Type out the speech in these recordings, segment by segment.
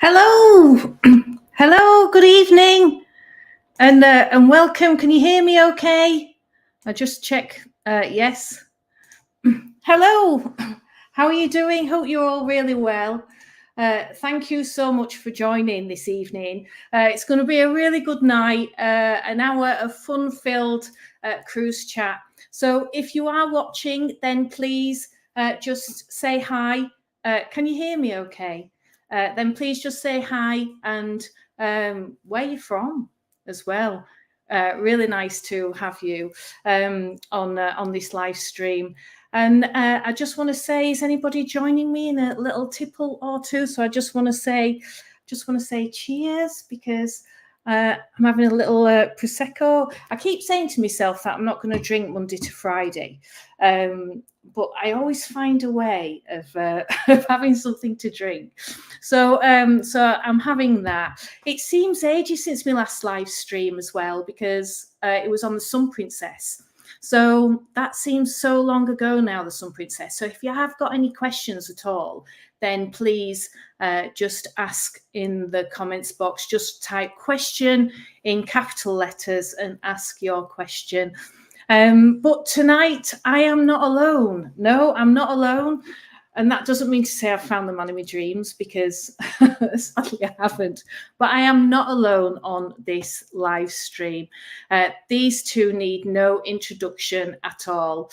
Hello, hello, good evening, and welcome. Can you hear me okay? I just check, yes. Hello, how are you doing? Hope you're all really well. Thank you so much for joining this evening. It's going to be a really good night, an hour of fun-filled cruise chat. So if you are watching, then please just say hi. Can you hear me okay? Then please just say hi and where you're from as well. Really nice to have you on this live stream. And I just want to say, is anybody joining me in a little tipple or two? So I just want to say cheers, because I'm having a little prosecco. I keep saying to myself that I'm not going to drink Monday to Friday, but I always find a way of having something to drink. So I'm having that. It seems ages since my last live stream as well, because it was on the Sun Princess. So that seems so long ago now, the Sun Princess. So if you have got any questions at all, then please just ask in the comments box. Just type question in capital letters and ask your question. But tonight I am not alone. No, I'm not alone. And that doesn't mean to say I've found the man in my dreams, because sadly I haven't. But I am not alone on this live stream. These two need no introduction at all.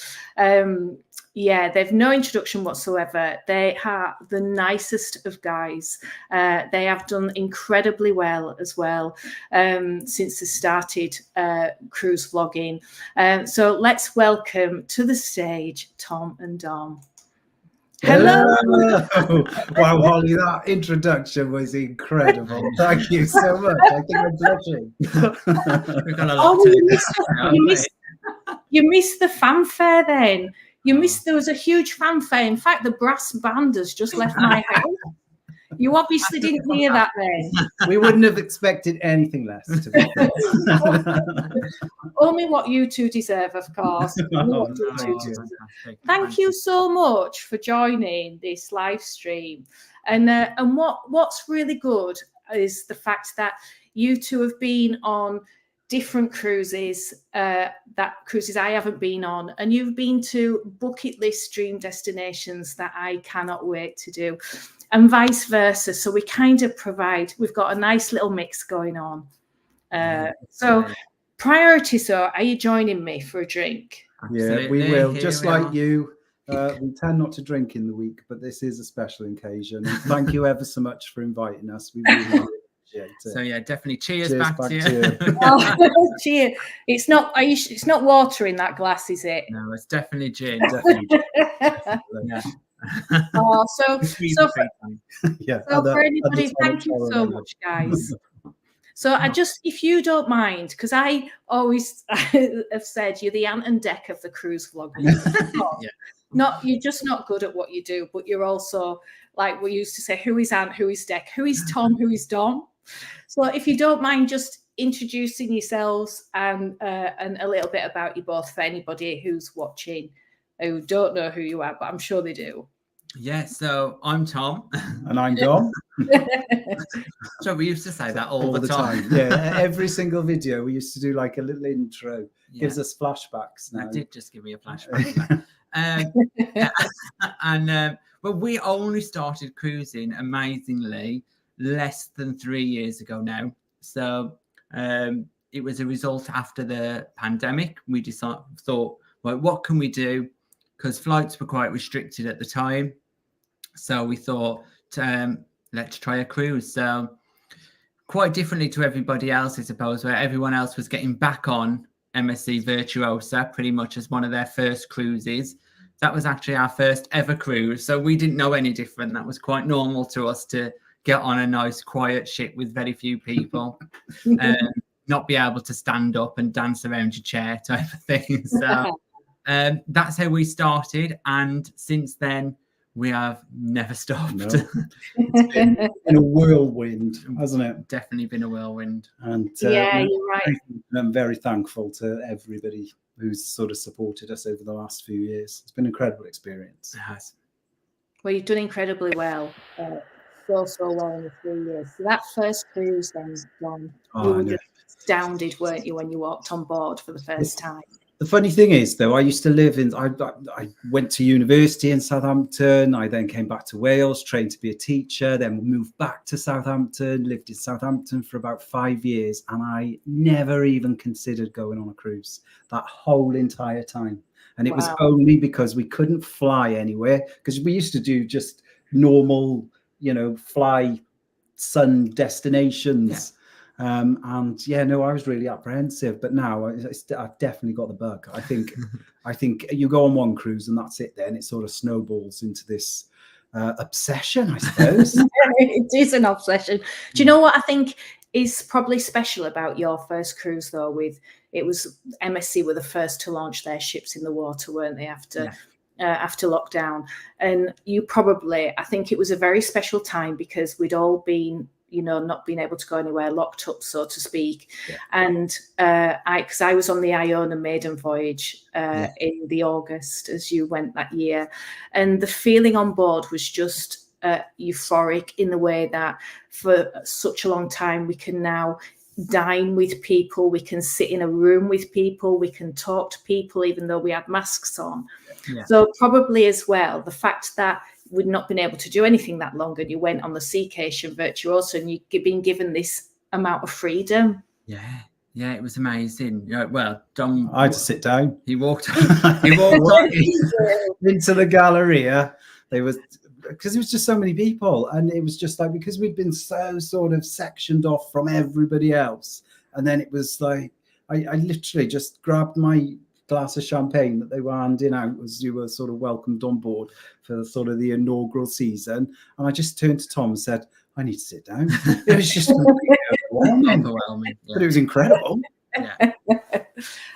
Yeah, they've no introduction whatsoever. They are the nicest of guys. They have done incredibly well as well since they started cruise vlogging. So let's welcome to the stage Tom and Dom. Hello. Wow, Holly, that introduction was incredible. Thank you so much. I think I'm blushing. We've got a lot you missed the fanfare then. You missed, there was a huge fanfare. In fact, the brass band has just left my house. You obviously didn't hear that then. We wouldn't have expected anything less, to be Only what you two deserve, of course. Thank you so much for joining this live stream. And what's really good is the fact that you two have been on different cruises, cruises I haven't been on, and you've been to bucket list dream destinations that I cannot wait to do, and vice versa. So we kind of we've got a nice little mix going on. So priorities are you joining me for a drink? Yeah, we will. Just like you, we tend not to drink in the week, but this is a special occasion. Thank you ever so much for inviting us. We really appreciate it. So yeah, definitely cheers back to you. Cheers. It's not water in that glass, is it? No, it's definitely gin. Definitely. Yeah. So for anybody, thank you so much, guys. So if you don't mind, because I always have said you're the Ant and Dec of the cruise vlogging. You're just not good at what you do, but you're also, like we used to say, who is Ant, who is Dec, who is Tom, who is Dom. So if you don't mind just introducing yourselves and a little bit about you both for anybody who's watching who don't know who you are, but I'm sure they do. Yeah, so I'm Tom. And I'm Dom. So we used to say that all the time. Yeah, every single video we used to do like a little intro. Gives us flashbacks now. That did just give me a flashback. Well, we only started cruising, amazingly, less than 3 years ago now. So it was a result after the pandemic. We thought, well, what can we do? Because flights were quite restricted at the time. So we thought, let's try a cruise. So quite differently to everybody else, I suppose, where everyone else was getting back on MSC Virtuosa pretty much as one of their first cruises. That was actually our first ever cruise. So we didn't know any different. That was quite normal to us to get on a nice quiet ship with very few people and not be able to stand up and dance around your chair type of thing. So that's how we started. And since then, we have never stopped. No. It's been a whirlwind, hasn't it? Definitely been a whirlwind. And yeah, you're right. I'm very thankful to everybody who's sort of supported us over the last few years. It's been an incredible experience. It has. Well, you've done incredibly well. so well in the 3 years. So that first cruise then, John, you were just astounded, weren't you, when you walked on board for the first time? The funny thing is, though, I used to live in, I went to university in Southampton. I then came back to Wales, trained to be a teacher, then moved back to Southampton, lived in Southampton for about 5 years. And I never even considered going on a cruise that whole entire time. And it was only because we couldn't fly anywhere, because we used to do just normal, fly sun destinations. And I was really apprehensive, but now I've definitely got the bug. I think you go on one cruise and that's it. Then it sort of snowballs into this obsession, I suppose. It is an obsession. Do you know what I think is probably special about your first cruise, though? It was MSC were the first to launch their ships in the water, weren't they? After lockdown, and I think it was a very special time because we'd all been, not being able to go anywhere, locked up, so to speak. Yeah. And because I was on the Iona maiden voyage in the August as you went that year, and the feeling on board was just euphoric in the way that for such a long time we can now dine with people, we can sit in a room with people, we can talk to people even though we had masks on. Yeah. So probably as well, the fact that we'd not been able to do anything that long and you went on the Seacation Virtuoso and you've been given this amount of freedom. Yeah, it was amazing. Well, Dom, I had to sit down. He walked on into the Galleria. Because it was just so many people, and it was just like, because we'd been so sort of sectioned off from everybody else, and then it was like I literally just grabbed my glass of champagne that they were handing out as you were sort of welcomed on board for sort of the inaugural season, and I just turned to Tom and said, I need to sit down. It was just overwhelming. Yeah. But it was incredible. Yeah.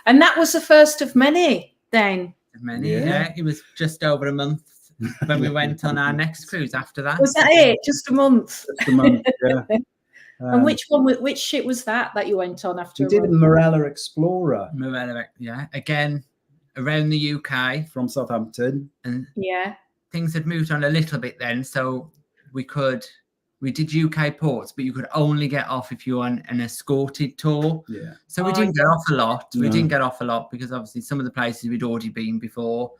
And that was the first of many then. Yeah. It was just over a month when we went on our next cruise after that. Was that it? Just a month? Just a month, yeah. And which ship was that you went on after? We did a Marella Explorer. Again, around the UK. From Southampton. And things had moved on a little bit then, so we did UK ports, but you could only get off if you were on an escorted tour. Yeah. So we didn't get off a lot. We didn't get off a lot because obviously some of the places we'd already been before.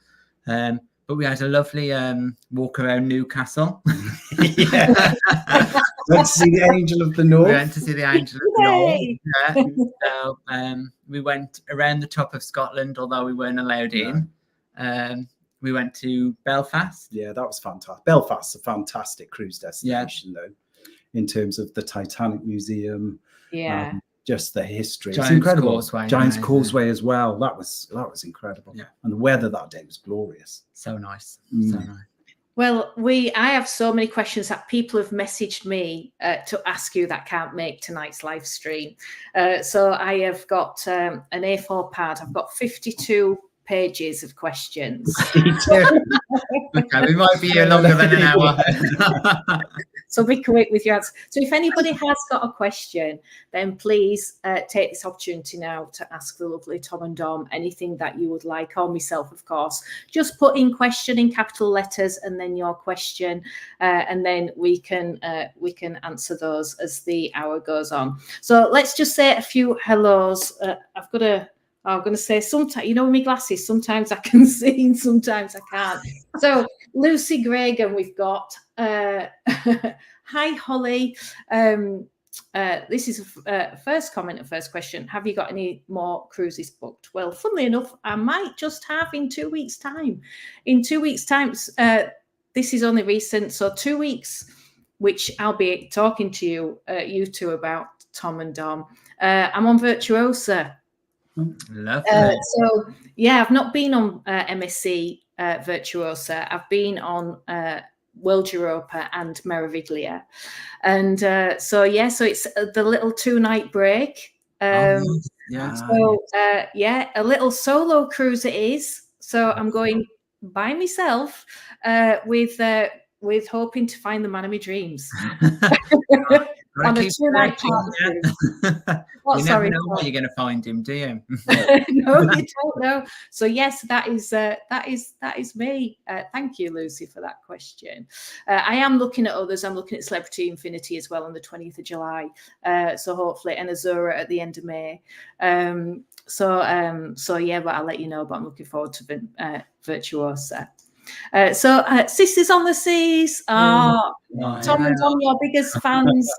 But we had a lovely walk around Newcastle. Went to see the Angel of the North. We went to see the Angel of the North. Yeah. So we went around the top of Scotland, although we weren't allowed in. We went to Belfast. Yeah, that was fantastic. Belfast's a fantastic cruise destination, though, in terms of the Titanic Museum. Yeah. Just the history. Giant's it's incredible. Causeway, Giant's Causeway as well. That was incredible. Yeah. And the weather that day was glorious. So nice. So nice. Well, I have so many questions that people have messaged me to ask you that can't make tonight's live stream. So I have got an A4 pad. I've got 52 pages of questions. Okay, we might be here longer than an hour. So be quick with your answer. So if anybody has got a question, then please take this opportunity now to ask the lovely Tom and Dom anything that you would like, or myself, of course. Just put in question in capital letters and then your question, and then we can answer those as the hour goes on. So let's just say a few hellos. I'm going to say sometimes, with my glasses, sometimes I can see and sometimes I can't. So Lucy Gregan, we've got. Hi, Holly. This is a first comment and first question. Have you got any more cruises booked? Well, funnily enough, I might just have in 2 weeks' time. In 2 weeks' time, this is only recent. So 2 weeks, which I'll be talking to you two about, Tom and Dom. I'm on Virtuosa. Lovely. So yeah, I've not been on MSC Virtuosa. I've been on World Europa and Meraviglia, and so it's the little 2-night break. A little solo cruise it is. So I'm going by myself with hoping to find the man of my dreams. Gotta on a keep 2-night searching, party cruise. yeah. What? You never Sorry, know Tom. where you're going to find him, do you? No, you don't know. So yes, that is me. Thank you, Lucy, for that question. I am looking at others. I'm looking at Celebrity Infinity as well on the 20th of July. So hopefully, and Azura at the end of May. So yeah, but I'll let you know. But I'm looking forward to Virtuosa. So Sisters on the Seas. Oh, Tom and Dom, your biggest fans.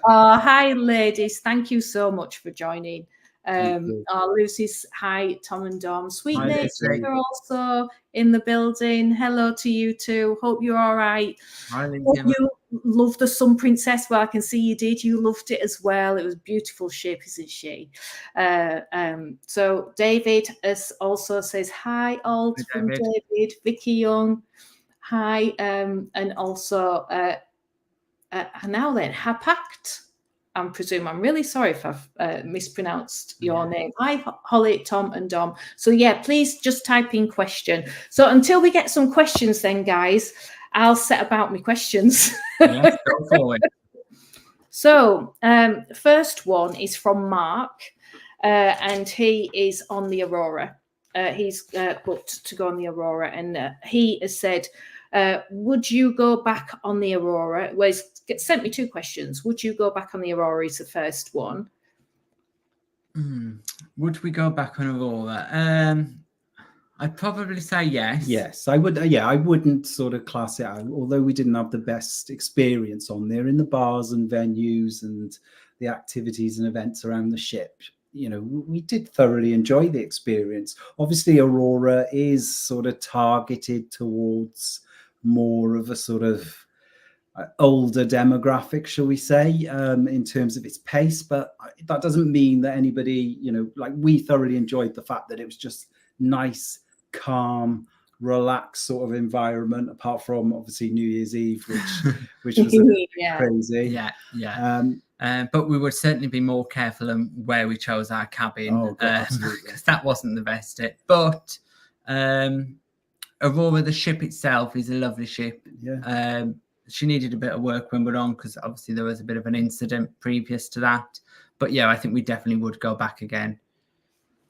Oh, hi, ladies. Thank you so much for joining. Lucy's hi, Tom and Dom. Sweet mates are also in the building. Hello to you too. Hope you're all right. Hope you love the Sun Princess. Well, I can see you did. You loved it as well. It was a beautiful ship, isn't she? So David also says hi, Alt from David. Vicky Young, hi, and also now then, Hapact. I presume I'm really sorry if I've mispronounced your name. Hi, Holly, Tom, and Dom. So yeah, please just type in question. So until we get some questions, then guys, I'll set about my questions. Yes, go forward. So first one is from Mark, and he is on the Aurora. He's booked to go on the Aurora, and he has said, would you go back on the Aurora? Well, he's sent me two questions. Would you go back on the Aurora is the first one. Would we go back on Aurora? I'd probably say yes. Yes, I would. Yeah, I wouldn't sort of class it out, although we didn't have the best experience on there in the bars and venues and the activities and events around the ship. You know, we did thoroughly enjoy the experience. Obviously, Aurora is sort of targeted towards more of a sort of older demographic, shall we say, in terms of its pace. But that doesn't mean that anybody, you know, like we thoroughly enjoyed the fact that it was just nice, calm, relaxed sort of environment, apart from obviously New Year's Eve, which was a bit crazy. But we would certainly be more careful on where we chose our cabin, because that wasn't the best bit. But Aurora, the ship itself, is a lovely ship. She needed a bit of work when we're on, because obviously there was a bit of an incident previous to that. But yeah, I think we definitely would go back again.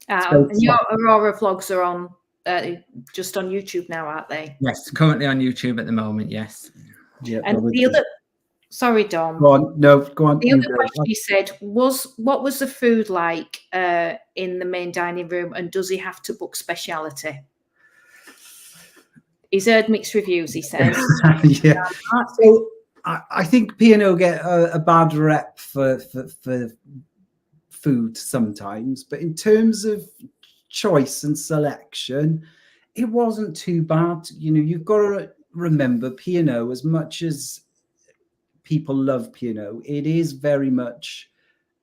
And your Aurora vlogs are on just on YouTube now, aren't they? Yes, currently on YouTube at the moment. Yes. Yeah. And the other, sorry, Dom. Go on. No, go on. The other question he said was, what was the food like in the main dining room, and does he have to book speciality? He's heard mixed reviews, he says. Yeah. So I think P&O get a bad rep for food sometimes, but in terms of choice and selection, it wasn't too bad. You know, you've got to remember P&O, as much as people love P&O, it is very much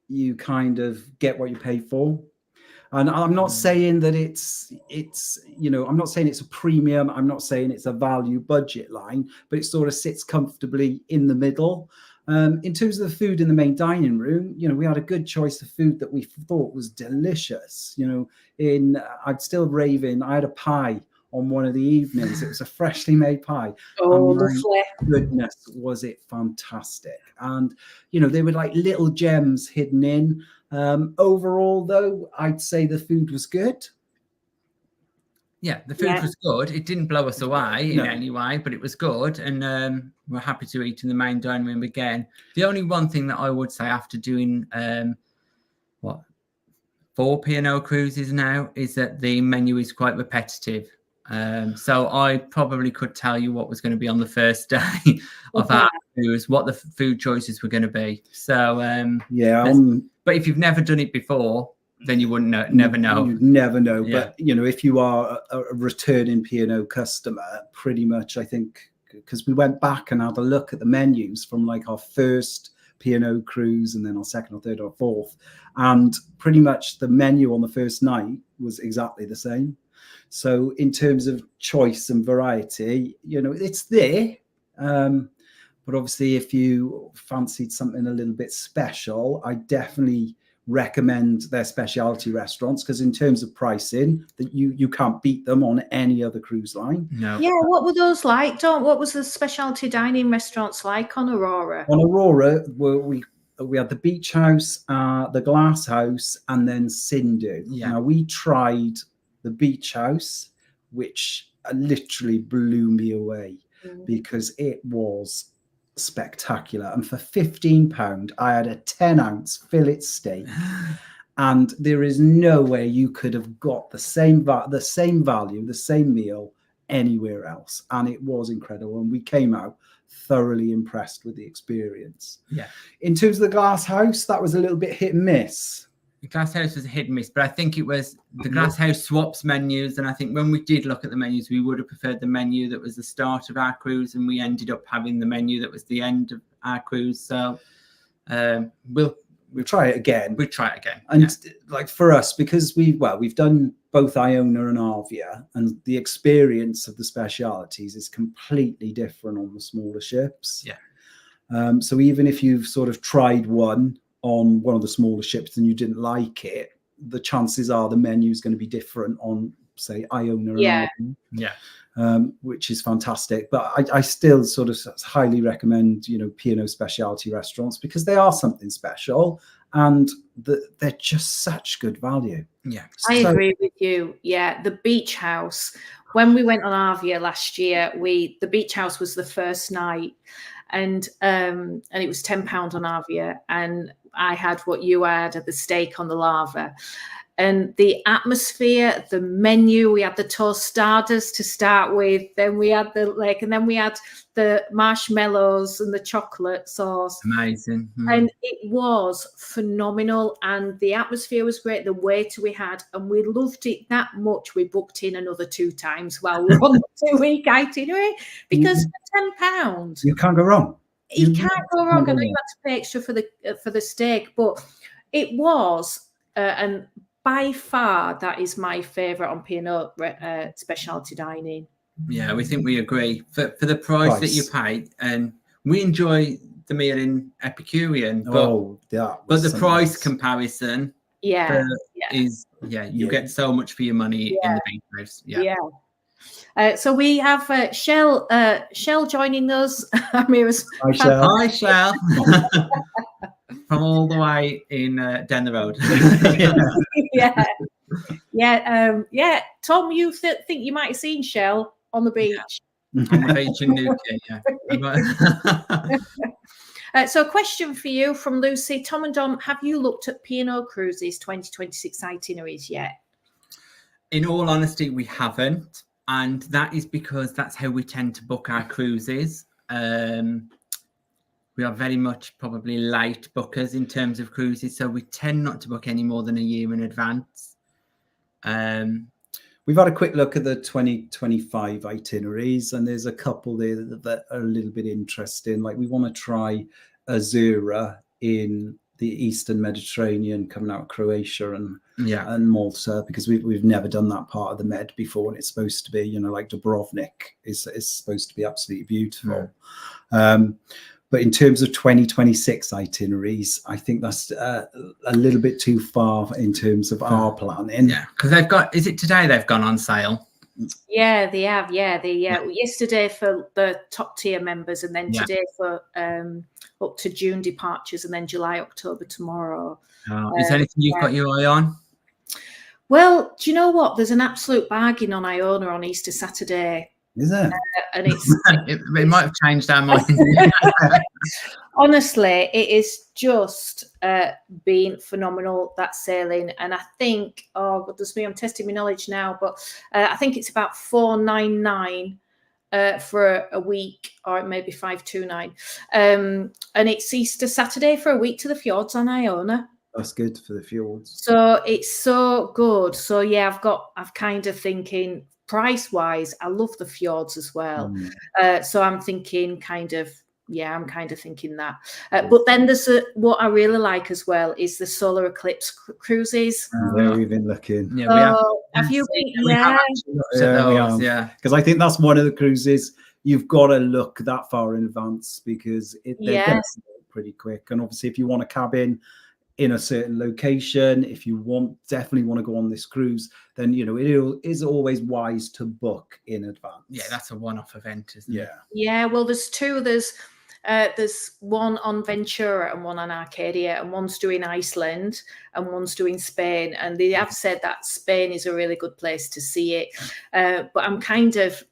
you kind of get what you pay for. And I'm not saying that it's, you know, I'm not saying it's a premium. I'm not saying it's a value budget line, but it sort of sits comfortably in the middle. In terms of the food in the main dining room, you know, we had a good choice of food that we thought was delicious. You know, I'm still raving. I had a pie on one of the evenings. It was a freshly made pie. Oh, lovely. Goodness, was it fantastic. And, you know, they were like little gems hidden in. Overall, though, I'd say the food was good. Yeah, the food was good. It didn't blow us away in any way, but it was good. And we're happy to eat in the main dining room again. The only one thing that I would say after doing, 4 P&O cruises now, is that the menu is quite repetitive. So I probably could tell you what was going to be on the first day of our cruise, what the food choices were going to be. So, but if you've never done it before, then you wouldn't know, never know. You'd never know. Yeah. But, you know, if you are a returning P&O customer, pretty much, I think, because we went back and had a look at the menus from like our first P&O cruise and then our second or third or fourth, and pretty much the menu on the first night was exactly the same. So in terms of choice and variety, you know, it's there. But obviously, if you fancied something a little bit special, I definitely recommend their specialty restaurants, because in terms of pricing, that you can't beat them on any other cruise line. No. Yeah, what were those like? What was the specialty dining restaurants like on Aurora? On Aurora, we had the Beach House, the Glass House, and then Sindhu. Yeah. Now, we tried the Beach House, which literally blew me away because it was spectacular. And for £15, I had a 10-ounce fillet steak, and there is no way you could have got the same value, the same meal anywhere else. And it was incredible. And we came out thoroughly impressed with the experience. Yeah. In terms of the Glass House, that was a little bit hit and miss. The Glass House was a hit and miss, but I think it was the Glass House swaps menus. And I think when we did look at the menus, we would have preferred the menu that was the start of our cruise, and we ended up having the menu that was the end of our cruise. So we'll try it again. We'll try it again. And like for us, because we've done both Iona and Arvia, and the experience of the specialities is completely different on the smaller ships. Yeah. So even if you've sort of tried one on one of the smaller ships and you didn't like it, the chances are the menu is going to be different on, say, Iona. Yeah. And Arvia. Yeah. Which is fantastic. But I still sort of highly recommend, P&O specialty restaurants, because they are something special, and they're just such good value. Yeah. I agree with you. Yeah. The Beach House, when we went on Arvia last year, the Beach House was the first night, and it was £10 on Arvia, and I had what you had, the steak on the lava. And the atmosphere, the menu, we had the tostadas to start with, then we had the and then we had the marshmallows and the chocolate sauce. Amazing. And it was phenomenal, and the atmosphere was great, the waiter we had, and we loved it that much we booked in another 2 times while we were on the 2-week itinerary, because for £10 you can't go wrong. You can't go wrong. I know you had to pay extra for the steak, but it was and by far, that is my favourite on P&O specialty dining. Yeah, we think we agree. For the price that you pay, and we enjoy the meal in Epicurean, but the price comparison is, you get so much for your money in the Beach House. Yeah. So we have Shell joining us. Hi, Shell. Hi, Shell. From all the way in down the road. Yeah. Tom, you think you might have seen Shell on the beach? On the beach in Newquay, So a question for you from Lucy. Tom and Dom, have you looked at P&O Cruises 2026 itineraries yet? In all honesty, we haven't. And that is because that's how we tend to book our cruises. We are very much probably late bookers in terms of cruises, so we tend not to book any more than a year in advance. We've had a quick look at the 2025 itineraries, and there's a couple there that are a little bit interesting. Like, we want to try Azura in the Eastern Mediterranean, coming out of Croatia and Malta, because we've never done that part of the Med before, and it's supposed to be, like Dubrovnik is supposed to be absolutely beautiful. But in terms of 2026 itineraries, I think that's a little bit too far in terms of our planning. Yeah, because is it today they've gone on sale? Yeah, they have. Yeah, yesterday for the top tier members, and then today for up to June departures, and then July, October tomorrow. Is there anything you've got your eye on? Well, do you know what? There's an absolute bargain on Iona on Easter Saturday. Is it? And it might have changed our mind. Honestly, it is just been phenomenal, that sailing. And I think, oh goodness me, I'm testing my knowledge now, but I think it's about $499 for a week, or it may be $529. And it's Easter Saturday for a week to the fjords on Iona. That's good for the fjords. So it's so good. So yeah, I'm kind of thinking, price wise, I love the fjords as well. So I'm thinking I'm kind of thinking that. But then there's what I really like as well is the solar eclipse cruises. Where we've been looking. Yeah, have you been? Yeah, because I think that's one of the cruises you've got to look that far in advance, because they get pretty quick. And obviously, if you want a cabin in a certain location, if you definitely want to go on this cruise, then it is always wise to book in advance. Yeah, that's a one-off event, isn't it? Yeah, well, there's two. There's one on Ventura and one on Arcadia, and one's doing Iceland and one's doing Spain. And they have said that Spain is a really good place to see it. But I'm kind of,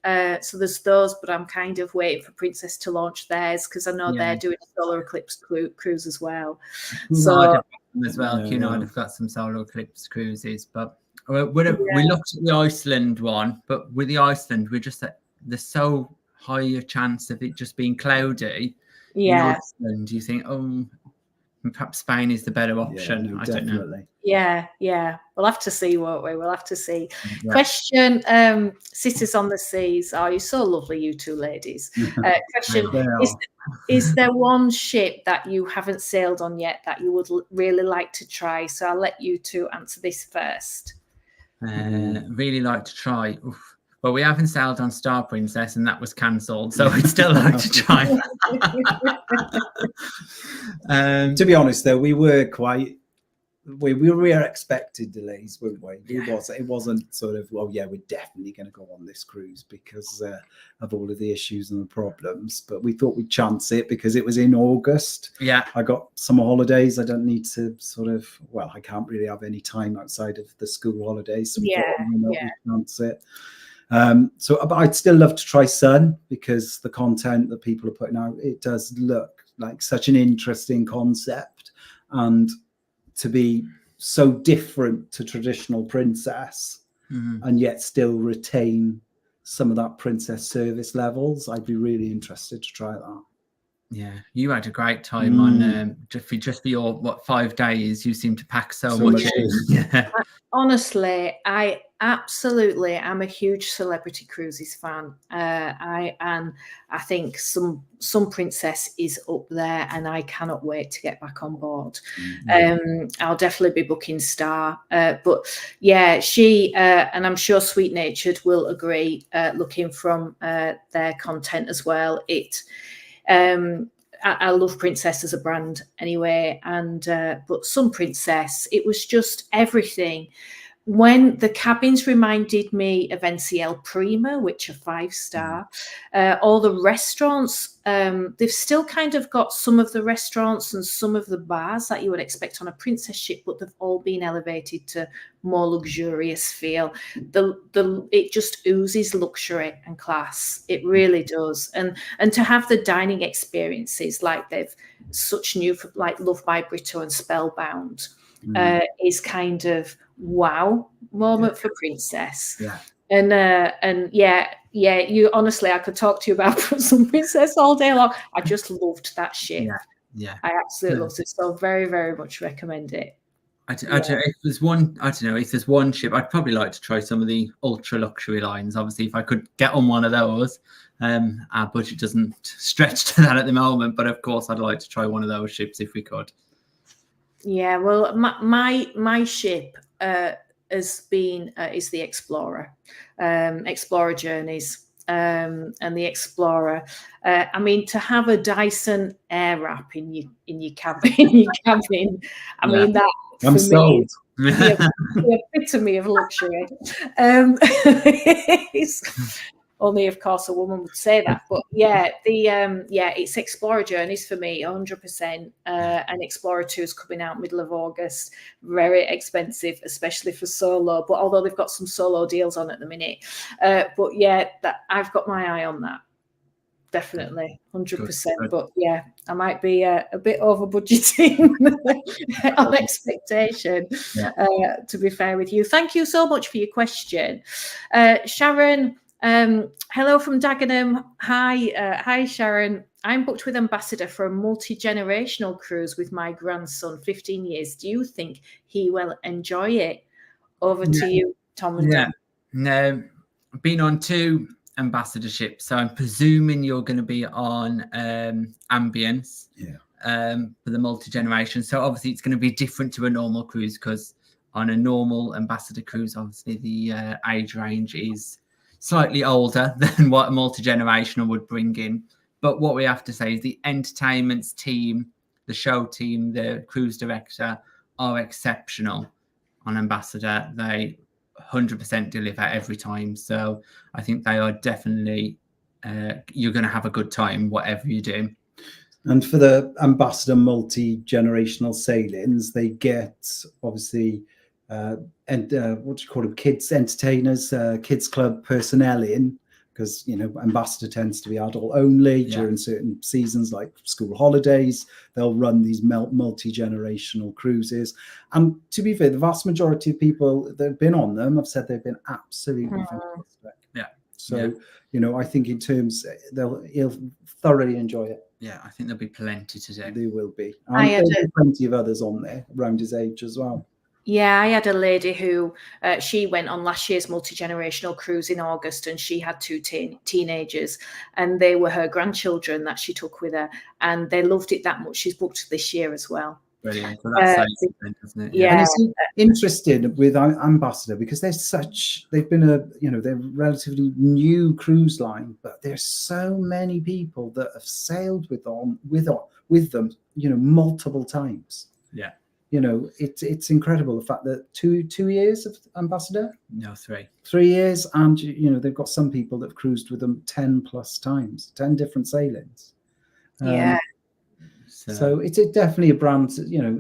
so there's those, but I'm kind of waiting for Princess to launch theirs because I know they're doing a solar eclipse cruise as well. So as well, Cunard have got some solar eclipse cruises, but we looked at the Iceland one, but with the Iceland, we're just there's so high a chance of it just being cloudy. Yeah. And you think, perhaps Spain is the better option. Yeah, I don't know. Yeah. We'll have to see, won't we? We'll have to see. Yeah. Question, Sisters on the Seas. Oh, you're so lovely, you two ladies. Question, is there one ship that you haven't sailed on yet that you would really like to try? So I'll let you two answer this first. Really like to try. Oof. Well, we haven't sailed on Star Princess, and that was cancelled, so we'd still like to try. To be honest, though, we were expected delays, weren't we? Yeah. It wasn't sort of, well, yeah, we're definitely going to go on this cruise because of all of the issues and the problems. But we thought we'd chance it because it was in August. Yeah, I got summer holidays. I don't need to I can't really have any time outside of the school holidays. So we thought, we'd chance it. So I'd still love to try Sun because the content that people are putting out, it does look like such an interesting concept, and to be so different to traditional Princess and yet still retain some of that Princess service levels. I'd be really interested to try that. Yeah, you had a great time on just for your 5 days. You seem to pack so much in. Yeah. Honestly, I absolutely am a huge Celebrity Cruises fan. I think some Princess is up there, and I cannot wait to get back on board. I'll definitely be booking Star, but yeah, she and I'm sure Sweet Natured will agree. Looking from their content as well, I love Princess as a brand anyway, and but some Princess, it was just everything. When the cabins reminded me of NCL Prima, which are 5-star, all the restaurants, they've still kind of got some of the restaurants and some of the bars that you would expect on a Princess ship, but they've all been elevated to more luxurious feel. It just oozes luxury and class. It really does. And to have the dining experiences like they've such new, like Love by Brito and Spellbound, is kind of wow moment for Princess. And you honestly, I could talk to you about some Princess all day long. I just loved that ship. I absolutely loved it, so very, very much recommend it. If there's one ship, I'd probably like to try some of the ultra luxury lines. Obviously, if I could get on one of those, our budget doesn't stretch to that at the moment, but of course I'd like to try one of those ships if we could. Yeah, well, my ship has been is the Explorer, Explorer Journeys, and the Explorer. I mean, to have a Dyson Air Wrap in your cabin, I mean that. I'm sold. The epitome of luxury. Only, of course, a woman would say that. But it's Explorer Journeys for me, 100%. And Explorer 2 is coming out middle of August. Very expensive, especially for solo. But although they've got some solo deals on at the minute. But yeah, I've got my eye on that. Definitely, 100%. Good. But yeah, I might be a bit over budgeting on expectation, to be fair with you. Thank you so much for your question. Sharon, hello from Dagenham. Hi, Sharon. I'm booked with Ambassador for a multi-generational cruise with my grandson, 15 years. Do you think he will enjoy it? Over to you, Tom and Dan. No, I've been on 2 ambassadorship, so I'm presuming you're going to be on Ambience for the multi-generation. So obviously it's going to be different to a normal cruise, because on a normal ambassador cruise, obviously the age range is slightly older than what a multi-generational would bring in. But what we have to say is the entertainment team, the show team, the cruise director, are exceptional on Ambassador. They 100% deliver every time. So I think they are definitely, you're going to have a good time, whatever you do. And for the Ambassador multi-generational sailings, they get obviously what do you call them, kids entertainers, kids club personnel in, because Ambassador tends to be adult only during certain seasons like school holidays. They'll run these multi-generational cruises, and to be fair, the vast majority of people that have been on them have said they've been absolutely fantastic. So I think in terms, he'll thoroughly enjoy it. Yeah, I think there'll be plenty to do. There will be. And there'll be plenty of others on there around his age as well. Yeah, I had a lady who she went on last year's multi-generational cruise in August, and she had two teenagers, and they were her grandchildren that she took with her, and they loved it that much. She's booked this year as well. Brilliant. So that's isn't it? Yeah. And it's interesting with Ambassador because they've been they're a relatively new cruise line, but there's so many people that have sailed with them, multiple times. Yeah. It's incredible the fact that two years of Ambassador? No, 3. 3 years, and they've got some people that have cruised with them 10 plus times, 10 different sailings. Yeah. So it's definitely a brand.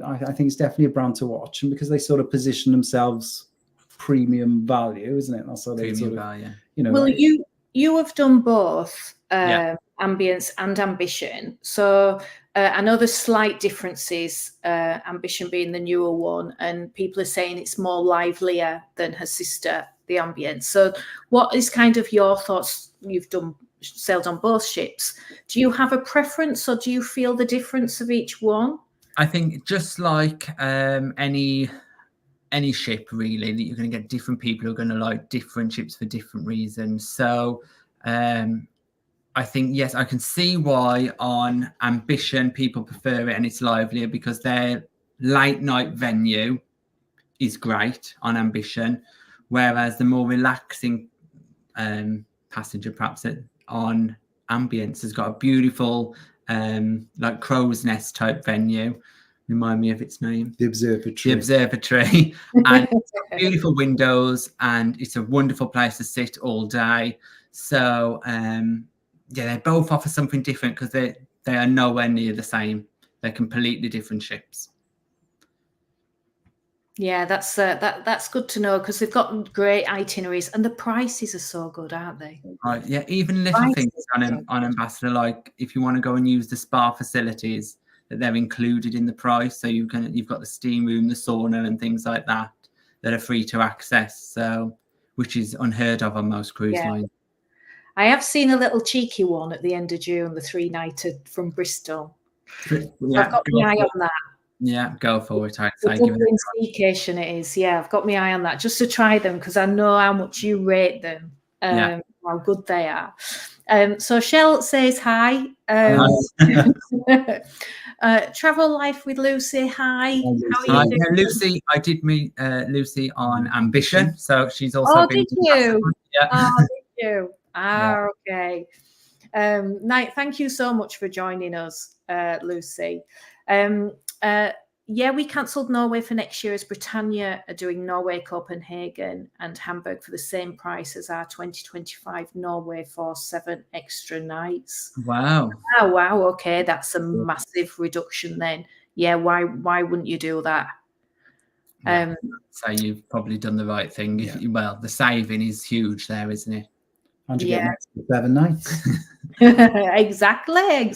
I think it's definitely a brand to watch, and because they sort of position themselves premium value, isn't it? That's how they premium sort of, value. Well, you have done both Ambience and Ambition. So I know there's slight differences. Ambition being the newer one, and people are saying it's more livelier than her sister, the Ambience. So, what is kind of your thoughts? You've sailed on both ships. Do you have a preference, or do you feel the difference of each one? I think just like any ship, really, that you're going to get different people who are going to like different ships for different reasons. So I think, yes, I can see why on Ambition people prefer it and it's livelier, because their late night venue is great on Ambition, whereas the more relaxing passenger perhaps on Ambience has got a beautiful like crow's nest type venue. Remind me of its name. The Observatory. The Observatory. And beautiful windows, and it's a wonderful place to sit all day. So they both offer something different because they are nowhere near the same. They're completely different ships. Yeah, that's good to know, because they've got great itineraries and the prices are so good, aren't they? Right. Yeah, even little things on Ambassador, like if you want to go and use the spa facilities, that they're included in the price. So you've got the steam room, the sauna, and things like that are free to access. So, which is unheard of on most cruise lines. I have seen a little cheeky one at the end of June, the 3-nighter from Bristol. Yeah, I've got my eye on that. Yeah, go for it. I'd say. Dublin staycation it is. Yeah, I've got my eye on that just to try them, because I know how much you rate them, how good they are. So Shell says hi. Travel Life with Lucy, hi. How are you doing? Yeah, Lucy, I did meet Lucy on Ambition, so she's also been. Did you? Yeah. Oh, did you? Okay. Thank you so much for joining us, Lucy. We cancelled Norway for next year, as Britannia are doing Norway, Copenhagen and Hamburg for the same price as our 2025 Norway for 7 extra nights. Wow. Oh, wow. Okay, that's a massive reduction then. Yeah, why wouldn't you do that? So you've probably done the right thing. Yeah. Well, the saving is huge there, isn't it? And you get 7 nights. Exactly.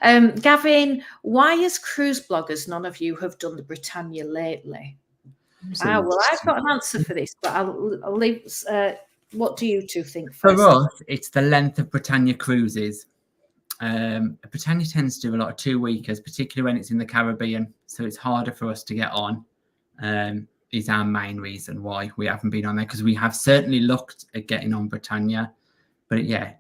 Gavin, why as cruise bloggers none of you have done the Britannia lately? Well, I've got an answer for this, but I'll leave. What do you two think first? For us, it's the length of Britannia cruises. Britannia tends to do a lot of 2-weekers, particularly when it's in the Caribbean, so it's harder for us to get on. Is our main reason why we haven't been on there, because we have certainly looked at getting on Britannia, but it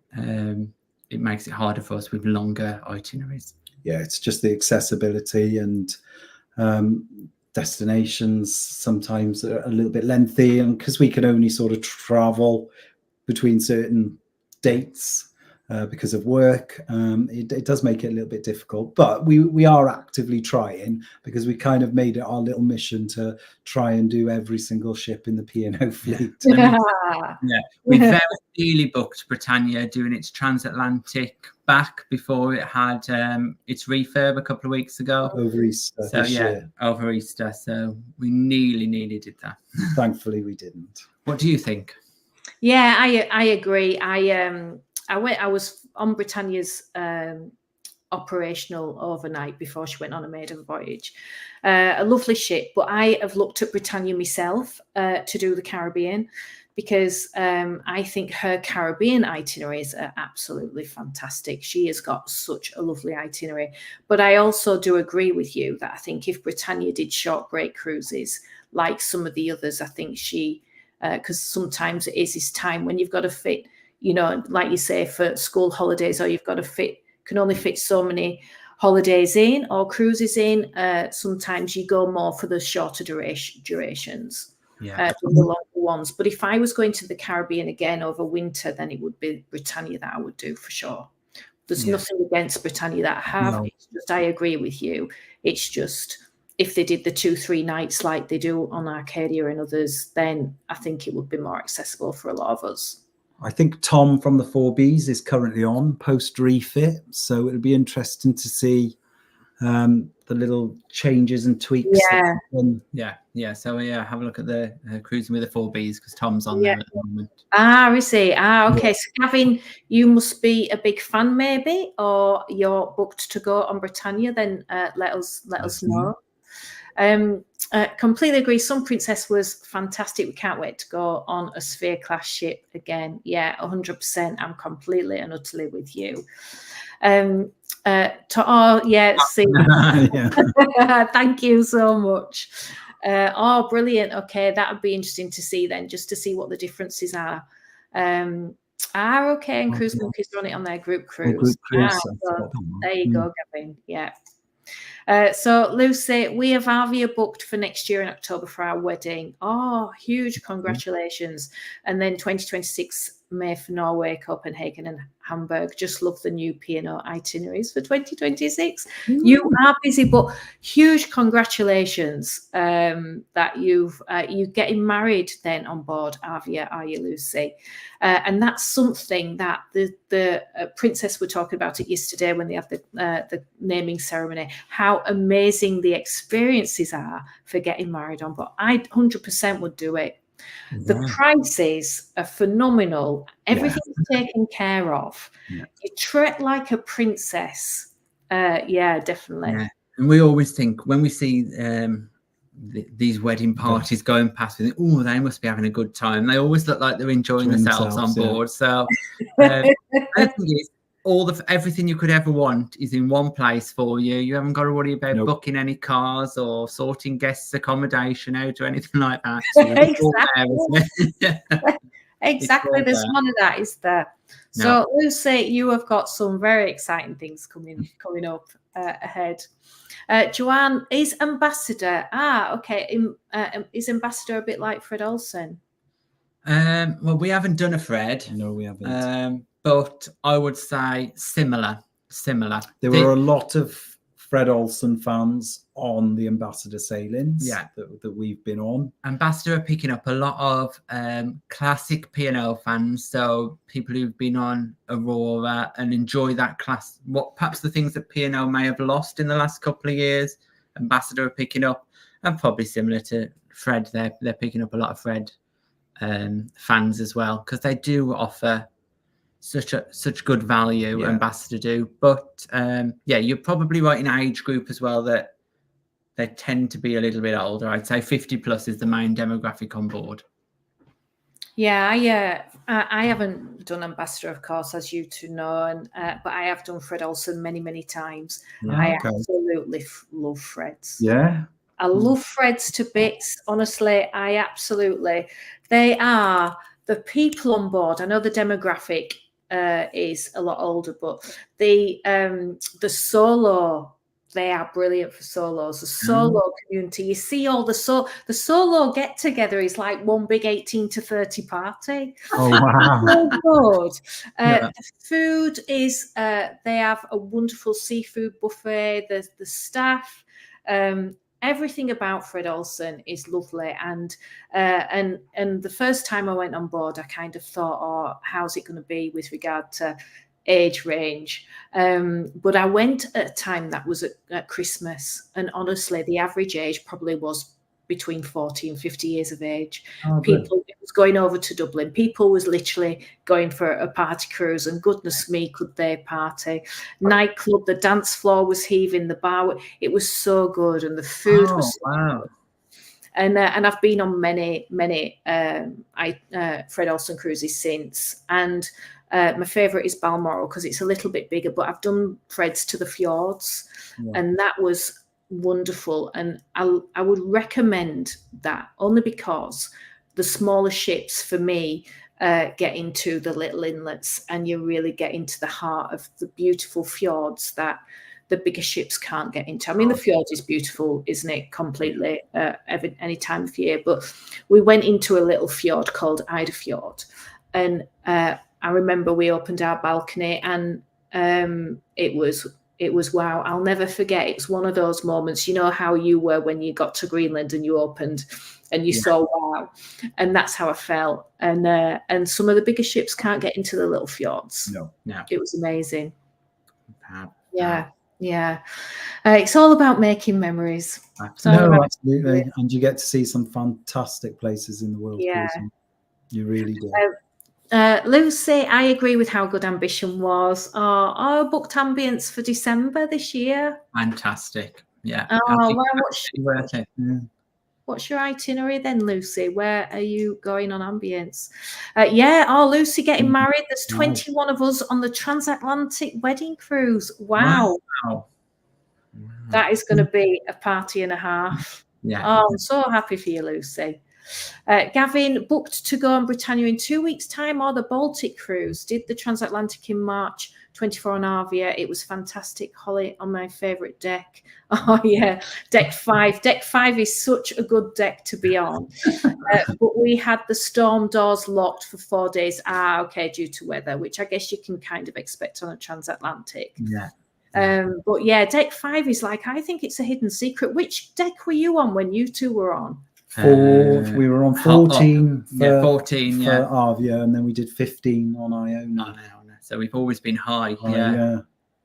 makes it harder for us with longer itineraries. Yeah, it's just the accessibility, and destinations sometimes are a little bit lengthy, and because we can only sort of travel between certain dates, because of work. It does make it a little bit difficult, but we are actively trying, because we kind of made it our little mission to try and do every single ship in the P&O fleet. Yeah. We very nearly booked Britannia doing its transatlantic back before it had its refurb a couple of weeks ago. Over Easter So this year. over Easter. So we nearly did that. Thankfully, we didn't. What do you think? Yeah, I agree. I was on Britannia's operational overnight before she went on a maiden voyage. A lovely ship, but I have looked at Britannia myself to do the Caribbean, because I think her Caribbean itineraries are absolutely fantastic. She has got such a lovely itinerary. But I also do agree with you that I think if Britannia did short break cruises like some of the others, I think she, because sometimes it is this time when you've got to fit, you know, like you say, for school holidays, or you've got to can only fit so many holidays in or cruises in. Sometimes you go more for the shorter durations. Than the longer ones. But if I was going to the Caribbean again over winter, then it would be Britannia that I would do for sure. There's nothing against Britannia that I have. No. It's just, I agree with you. It's just, if they did the 2-3 nights like they do on Arcadia and others, then I think it would be more accessible for a lot of us. I think Tom from the 4Bs is currently on post refit, so it'll be interesting to see the little changes and tweaks. So have a look at the cruising with the 4Bs, because Tom's on there at the moment. Is he? Okay. So Gavin, you must be a big fan maybe, or you're booked to go on Britannia, then let us know. Completely agree. Sun Princess was fantastic. We can't wait to go on a Sphere class ship again. 100%. I'm completely and utterly with you. Thank you so much. Brilliant. Okay, that would be interesting to see then, just to see what the differences are. Okay, and Cruise Monkeys run it on their group cruise. So there you go, Gavin. Yeah. So Lucy, we have Avia booked for next year in October for our wedding. Huge congratulations. And then 2026 May for Norway, Copenhagen and Hamburg. Just love the new P&O itineraries for 2026. You are busy, but huge congratulations that you're getting married then on board Avia, are you, Lucy? And that's something that the Princess were talking about it yesterday when they had the naming ceremony, how amazing the experiences are for getting married on board. I 100% would do it. The prices are phenomenal. Everything's taken care of. You treat like a princess. Definitely. Yeah. And we always think when we see these wedding parties going past, we think, they must be having a good time. They always look like they're enjoying themselves on board. So the thing is, everything you could ever want is in one place for you. You haven't got to worry about booking any cars or sorting guests' accommodation out or anything like that. Exactly. There's none of that, is there? So Lucy, you have got some very exciting things coming up ahead. Joanne, is Ambassador? Is Ambassador a bit like Fred Olsen? Well, we haven't done a Fred. No, we haven't. But I would say similar. There were a lot of Fred Olsen fans on the Ambassador sailings that we've been on. Ambassador are picking up a lot of classic P&O fans, so people who've been on Aurora and enjoy that class. Perhaps the things that P&O may have lost in the last couple of years, Ambassador are picking up, and probably similar to Fred, they're picking up a lot of Fred fans as well, because they do offer such good value. Ambassador do, but you're probably right in age group as well, that they tend to be a little bit older. I'd say 50 plus is the main demographic on board. I haven't done Ambassador, of course, as you two know, and but I have done Fred Olsen many times. I absolutely love Freds. I love Freds to bits. Honestly, they are the people on board. I know the demographic is a lot older, but the solo they are brilliant for solos. The solo community, you see all the solo get together is like one big 18 to 30 party. Oh wow! So good. Yeah. The food is they have a wonderful seafood buffet. The staff, everything about Fred Olsen is lovely. And the first time I went on board, I kind of thought, oh, how's it going to be with regard to age range? But I went at a time that was at Christmas, and honestly, the average age probably was between 40 and 50 years of age. People was going over to Dublin. People was literally going for a party cruise, and goodness me, could they party. Nightclub, the dance floor was heaving, the bar, it was so good, and the food was so good. And I've been on many Fred Olsen cruises since, and my favourite is Balmoral because it's a little bit bigger, but I've done Freds to the fjords, and that was wonderful. And I would recommend that only because the smaller ships for me get into the little inlets, and you really get into the heart of the beautiful fjords that the bigger ships can't get into. I mean, the fjord is beautiful, isn't it? Completely, any time of year. But we went into a little fjord called Ida Fjord, and I remember we opened our balcony, and it was wow. I'll never forget. It was one of those moments, you know how you were when you got to Greenland and you opened and you saw wow, and that's how I felt. And some of the bigger ships can't get into the little fjords. No. It was amazing. Yeah. It's all about making memories. Absolutely. And you get to see some fantastic places in the world. Yeah. You really do. Lucy, I agree with how good Ambition was. I booked Ambience for December this year. Fantastic. Yeah. What's your itinerary then, Lucy? Where are you going on Ambience? Lucy getting married. There's 21 of us on the transatlantic wedding cruise. Wow. That is going to be a party and a half. Yeah. Oh, I'm so happy for you, Lucy. Gavin, booked to go on Britannia in 2 weeks' time, or the Baltic cruise. Did the transatlantic in March 24 on Arvia. It was fantastic. Holly on my favourite deck. Oh yeah, deck 5. Deck 5 is such a good deck to be on. But we had the storm doors locked for 4 days. Okay, due to weather, which I guess you can kind of expect on a transatlantic. Yeah. But yeah, deck 5 is like, I think it's a hidden secret. Which deck were you on when you two were on? We were on 14 for 14 for Arvia, and then we did 15 on Iona. So we've always been high.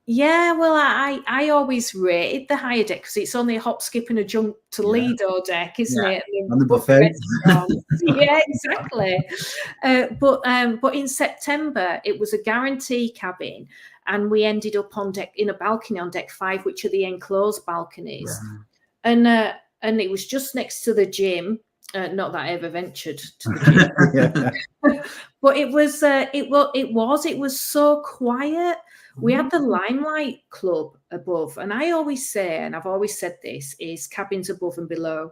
Yeah, well, I always rated the higher deck because it's only a hop, skip, and a jump to Lido deck, isn't it? And the buffet. Yeah, exactly. But in September, it was a guarantee cabin, and we ended up on deck in a balcony on deck 5, which are the enclosed balconies, and it was just next to the gym. Not that I ever ventured to the gym, but it was so quiet. We had the Limelight Club above, and I always say, and I've always said this, is cabins above and below,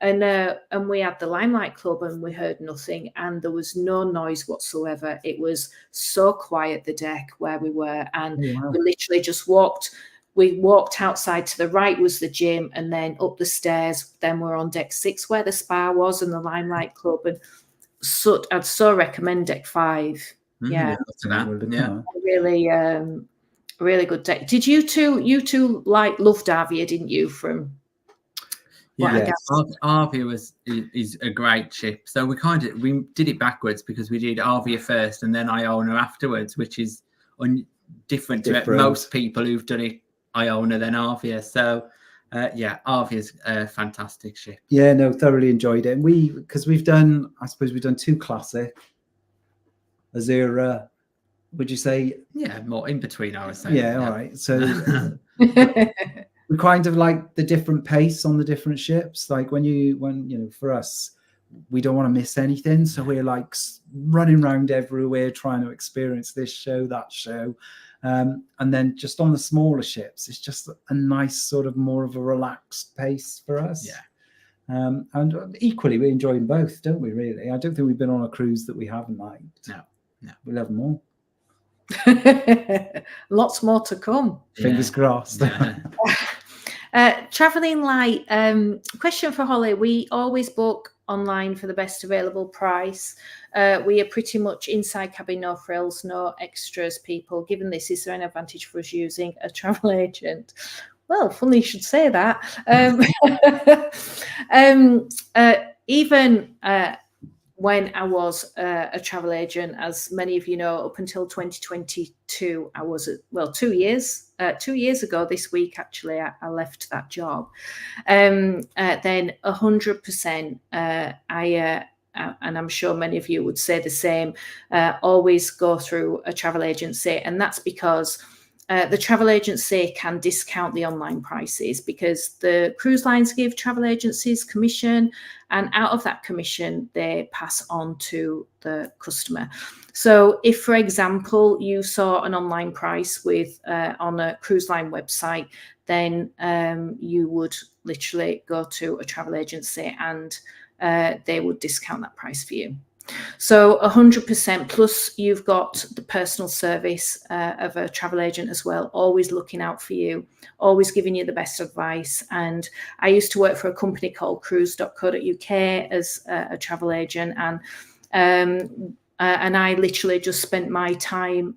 and we had the Limelight Club, and we heard nothing, and there was no noise whatsoever. It was so quiet, the deck where we were, and we literally just walked. We walked outside. To the right was the gym, and then up the stairs. Then we're on deck 6 where the spa was and the Limelight Club. And I'd so recommend deck 5. Yeah, really good deck. Did you two like loved Arvia, didn't you? From Arvia is a great ship. So we did it backwards because we did Arvia first and then Iona afterwards, which is different to most people who've done it Iona then Arvia. So Arvia's a fantastic ship. Yeah, no, thoroughly enjoyed it. And because we've done 2 classic. Azura, would you say? Yeah, more in between, I would say. Yeah, all right. So we kind of like the different pace on the different ships. Like when for us, we don't want to miss anything. So we're like running around everywhere trying to experience this show, that show. And then just on the smaller ships, it's just a nice sort of more of a relaxed pace for us. Yeah. And equally, we enjoy them both, don't we, really? I don't think we've been on a cruise that we haven't liked. No. We'll have more. Lots more to come. Fingers crossed. Traveling light. Question for Holly. We always book online for the best available price. We are pretty much inside cabin, no frills, no extras, people. Given this, is there an advantage for us using a travel agent? Well, funny you should say that. Even when I was a travel agent, as many of you know, up until 2022, I was, 2 years. 2 years ago this week, actually, I left that job. Then 100%, and I'm sure many of you would say the same, always go through a travel agency. And that's because the travel agency can discount the online prices, because the cruise lines give travel agencies commission, and out of that commission, they pass on to the customer. So if, for example, you saw an online price with on a cruise line website, then you would literally go to a travel agency and they would discount that price for you. So 100%, plus you've got the personal service of a travel agent as well, always looking out for you, always giving you the best advice. And I used to work for a company called cruise.co.uk as a travel agent, and I literally just spent my time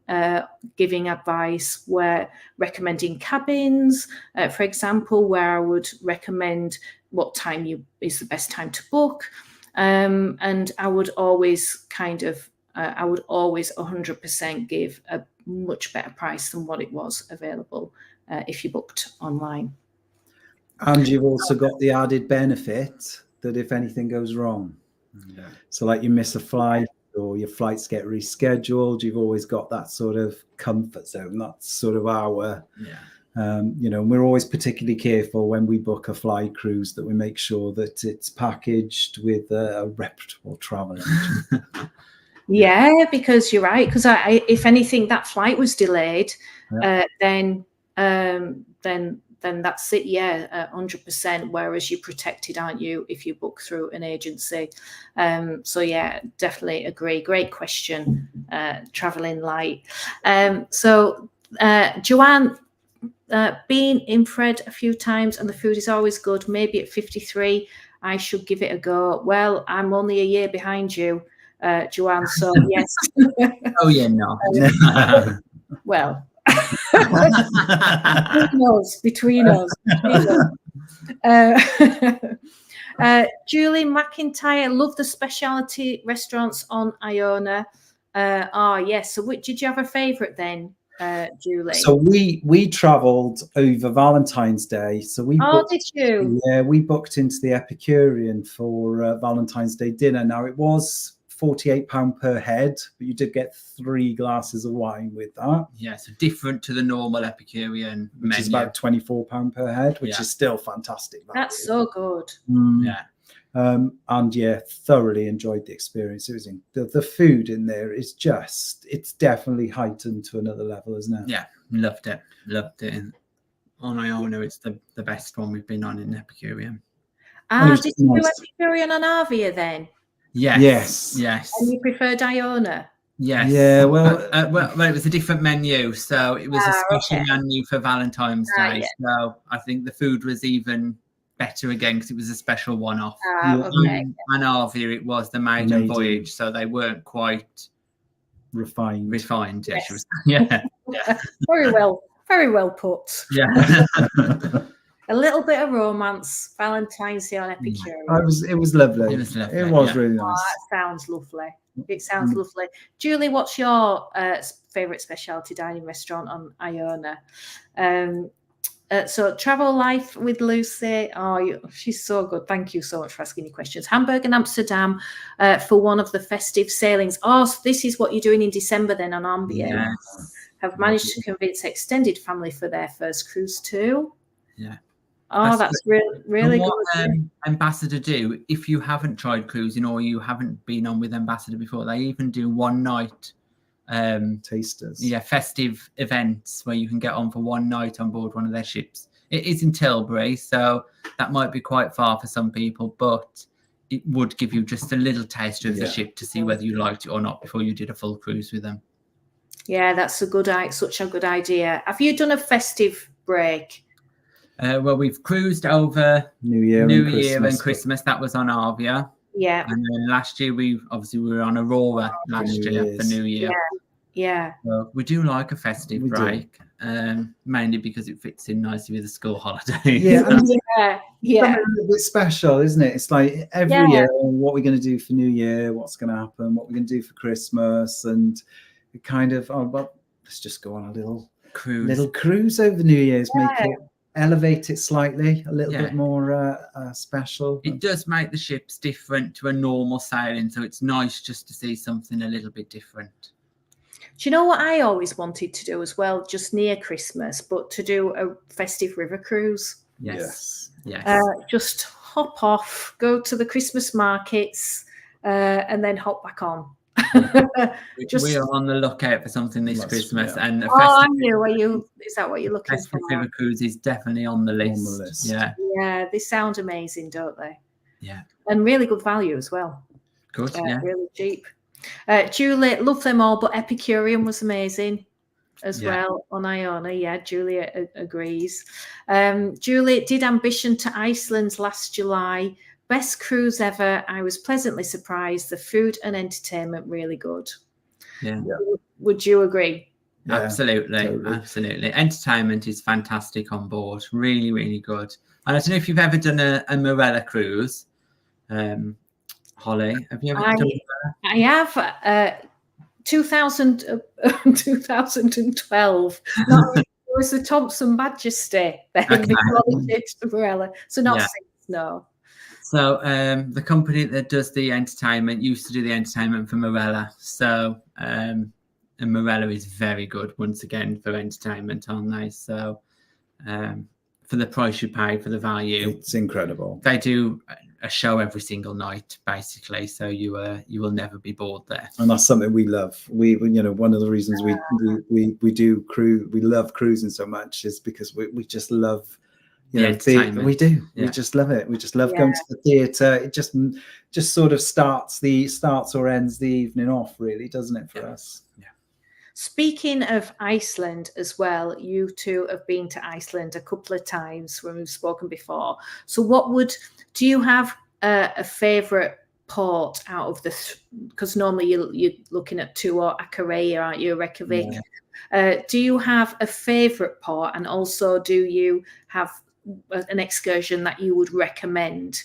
giving advice, where recommending cabins, for example, where I would recommend what time is the best time to book. And I would always I would always 100% give a much better price than what it was available if you booked online. And you've also got the added benefit that if anything goes wrong, so like you miss a flight or your flights get rescheduled, you've always got that sort of comfort zone. That's sort of our, we're always particularly careful when we book a fly cruise that we make sure that it's packaged with a reputable travel agent. Yeah, because you're right. Because if anything, that flight was delayed, then that's it. Yeah, 100%. Whereas you're protected, aren't you, if you book through an agency? So yeah, definitely agree. Great question, traveling light. So Joanne, been in Fred a few times and the food is always good. Maybe at 53, I should give it a go. Well, I'm only a year behind you, Joanne. So yes. Oh yeah, no. Well, between us. Julie McIntyre, love the specialty restaurants on Iona. Yes. So did you have a favourite then, Julie? So we travelled over Valentine's Day. So did you? Yeah, we booked into the Epicurean for Valentine's Day dinner. Now it was £48 per head, but you did get 3 glasses of wine with that. Yeah, so different to the normal Epicurean which menu. is about £24 per head, which is still fantastic value. That's so good. Yeah. And yeah, thoroughly enjoyed the experience. It was the food in there is it's definitely heightened to another level, isn't it? Yeah, loved it. On Iona, it's the best one we've been on in Epicurean. Did you do Epicurean on Arvia then? Yes. And you preferred Iona? Yes. Yeah, well, it was a different menu, so it was a special menu for Valentine's Day. Yeah. So I think the food was even better again because it was a special one-off. Okay. And Arvia, it was the maiden voyage, so they weren't quite refined. Yes. Yeah. Very well put. Yeah. A little bit of romance, Valentine's Day on Epicurean. It was lovely. It was really nice. That sounds lovely. It sounds lovely. Julie, what's your favourite specialty dining restaurant on Iona? So Travel Life with Lucy. She's so good. Thank you so much for asking your questions. Hamburg and Amsterdam for one of the festive sailings. So this is what you're doing in December then on Arvia. Yes. Have managed to convince extended family for their first cruise too. Yeah. That's really what good. Ambassador do, if you haven't tried cruising or you haven't been on with Ambassador before, they even do one night tasters. Yeah, festive events where you can get on for one night on board one of their ships. It is in Tilbury, so that might be quite far for some people, but it would give you just a little taste of the ship to see whether you liked it or not before you did a full cruise with them. Yeah, that's such a good idea. Have you done a festive break? Well, we've cruised over New Year and Christmas. That was on Arvia. Yeah. And then last year we were on Aurora last year for New Year. Yeah. So we do like a festive break, mainly because it fits in nicely with the school holidays. Yeah, yeah. Something a little bit special, isn't it? It's like every year, what we're going to do for New Year, what's going to happen, what we're going to do for Christmas, and it kind of, let's just go on a little cruise over New Year's, elevate it slightly, a little bit more special. It does make the ships different to a normal sailing, so it's nice just to see something a little bit different. Do you know what I always wanted to do as well, just near Christmas, but to do a festive river cruise? Yes. Just hop off, go to the Christmas markets, and then hop back on. We are on the lookout for something this Christmas, and are you? Is that what you're looking for? River cruise is definitely on the list. Yeah, they sound amazing, don't they? Yeah, and really good value as well. Good, really cheap. Julie, love them all, but Epicurean was amazing as well on Iona. Yeah, Julia agrees. Julie did Ambition to Iceland last July. Best cruise ever. I was pleasantly surprised. The food and entertainment really good. Yeah. Would you agree? Yeah, absolutely. Entertainment is fantastic on board. Really, really good. And I don't know if you've ever done a Morella cruise. Holly, have you ever done Morella? I have. 2012. It was the Thompson Majesty then before they changed to Morella. So not since, no. So the company that does the entertainment used to do the entertainment for Morella. So and Morella is very good once again for entertainment, aren't they? So for the price you pay for the value, it's incredible. They do a show every single night, basically. So you will never be bored there. And that's something we love. We one of the reasons we do cruise, we love cruising so much is because we just love. Entertainment. We do. We just love it. We just love going to the theatre. It just sort of starts or ends the evening off, really, doesn't it, for us? Yeah. Speaking of Iceland as well, you two have been to Iceland a couple of times when we've spoken before. So do you have a favourite port out of the, because normally you're looking at two, or Akureyri, aren't you, Reykjavik? Yeah. Do you have a favourite port, and also do you have an excursion that you would recommend,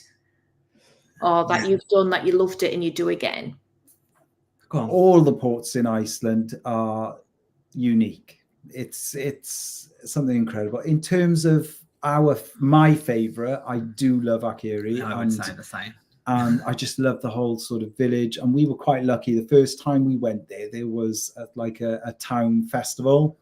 or that you've done that you loved it and you do again? All the ports in Iceland are unique. It's something incredible. In terms of my favorite, I do love Akureyri. I would say the same. And I just love the whole sort of village. And we were quite lucky. The first time we went there was like a town festival.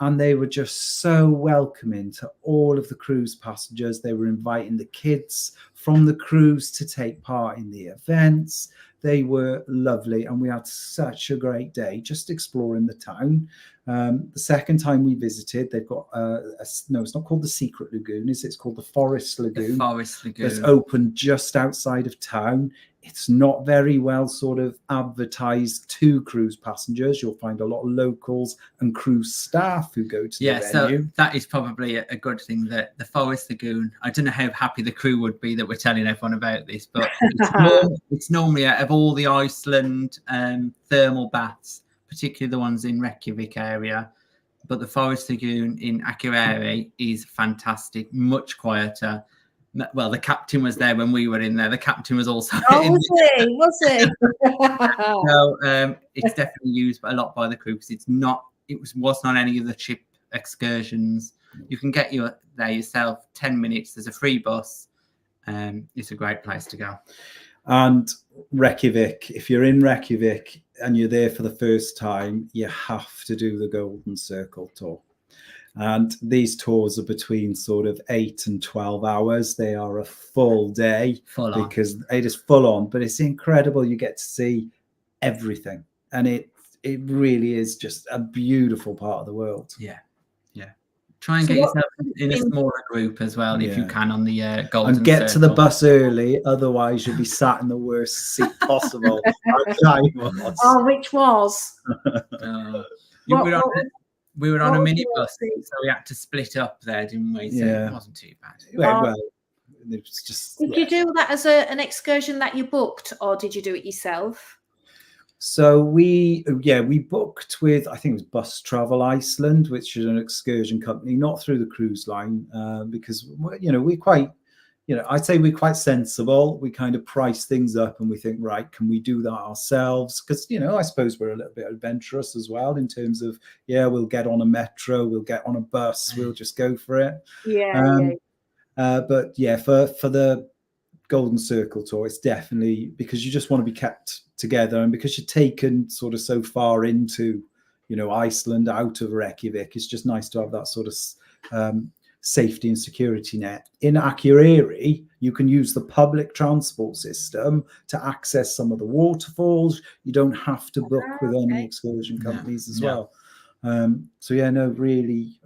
And they were just so welcoming to all of the cruise passengers. They were inviting the kids from the cruise to take part in the events. They were lovely, and we had such a great day just exploring the town. The second time we visited, they've got it's not called the Secret Lagoon, is it? It's called the Forest Lagoon. The Forest Lagoon. That's open just outside of town. It's not very well sort of advertised to cruise passengers. You'll find a lot of locals and cruise staff who go to the venue. So that is probably a good thing, that the Forest Lagoon, I don't know how happy the crew would be that we're telling everyone about this, but it's normally out of all the Iceland thermal baths, particularly the ones in Reykjavik area, but the Forest Lagoon in Akureyri is fantastic, much quieter. Well, the captain was there when we were in there. The captain was also was he? So it's definitely used a lot by the crew, because it wasn't on any of the ship excursions. You can get there yourself, 10 minutes. There's a free bus. It's a great place to go. And Reykjavik, if you're in Reykjavik and you're there for the first time, you have to do the Golden Circle tour. And these tours are between sort of 8 and 12 hours. They are a full day because it is full on, but it's incredible. You get to see everything. And it really is just a beautiful part of the world. Yeah. Try and get yourself in a smaller group as well, if you can, on the Golden And get Circle. to the bus early, otherwise you'll be sat in the worst seat possible. Which was? we were on a What was minibus, your so we had to split up there, didn't we? So Yeah. it wasn't too bad. Well, it was just. Did you do that as an excursion that you booked, or did you do it yourself? So we booked with, I think it was Bus Travel Iceland, which is an excursion company, not through the cruise line, because we're quite, I'd say we're quite sensible. We kind of price things up and we think, right, can we do that ourselves? Because I suppose we're a little bit adventurous as well in terms of, we'll get on a metro, we'll get on a bus, we'll just go for it. But for the Golden Circle tour, it's definitely because you just want to be kept together, and because you're taken sort of so far into Iceland out of Reykjavik, it's just nice to have that sort of safety and security net. In Akureyri, you can use the public transport system to access some of the waterfalls. You don't have to book with any excursion companies as well. Really,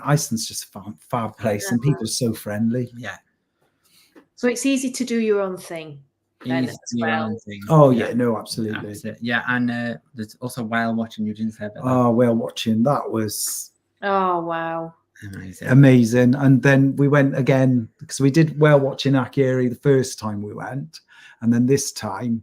Iceland's just a fab place, and people are so friendly. So it's easy to do your own thing. Then as well. Oh yeah, no, absolutely. Yeah, and there's also whale watching. You didn't say about that. Oh, whale watching, that was wow, amazing. And then we went again because we did whale watching Akureyri the first time we went, and then this time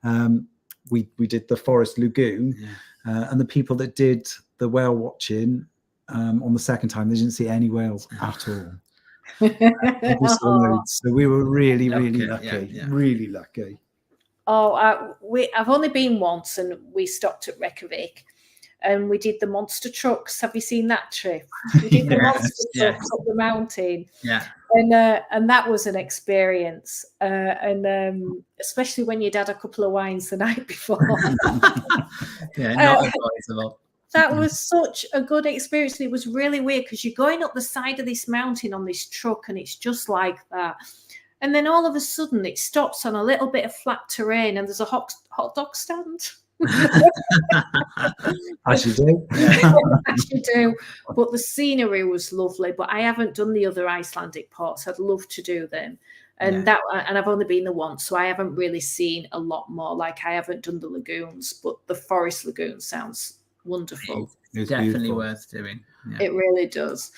we did the Forest Lagoon, and the people that did the whale watching on the second time, they didn't see any whales at all. So we were really lucky. Really lucky. I've only been once, and we stopped at Reykjavik, and we did the monster trucks. Have you seen that trip? We did the monster trucks up the mountain. And that was an experience, and especially when you'd had a couple of wines the night before. Not advisable. That was such a good experience. It was really weird because you're going up the side of this mountain on this truck, and it's just like that. And then all of a sudden it stops on a little bit of flat terrain, and there's a hot dog stand. As you do. As you do. But the scenery was lovely. But I haven't done the other Icelandic ports. I'd love to do them. And I've only been there once, so I haven't really seen a lot more. Like, I haven't done the lagoons, but the Forest Lagoon sounds wonderful. It's definitely worth doing. It really does.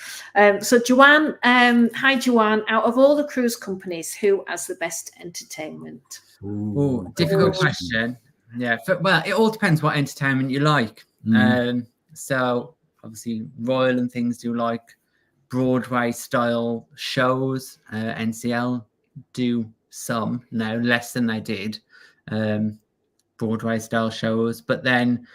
So Joanne, hi Joanne. Out of all the cruise companies, who has the best entertainment? Difficult question. Well, it all depends what entertainment you like. So obviously Royal and things do like Broadway style shows. NCL do some now, less than they did, Broadway style shows, but then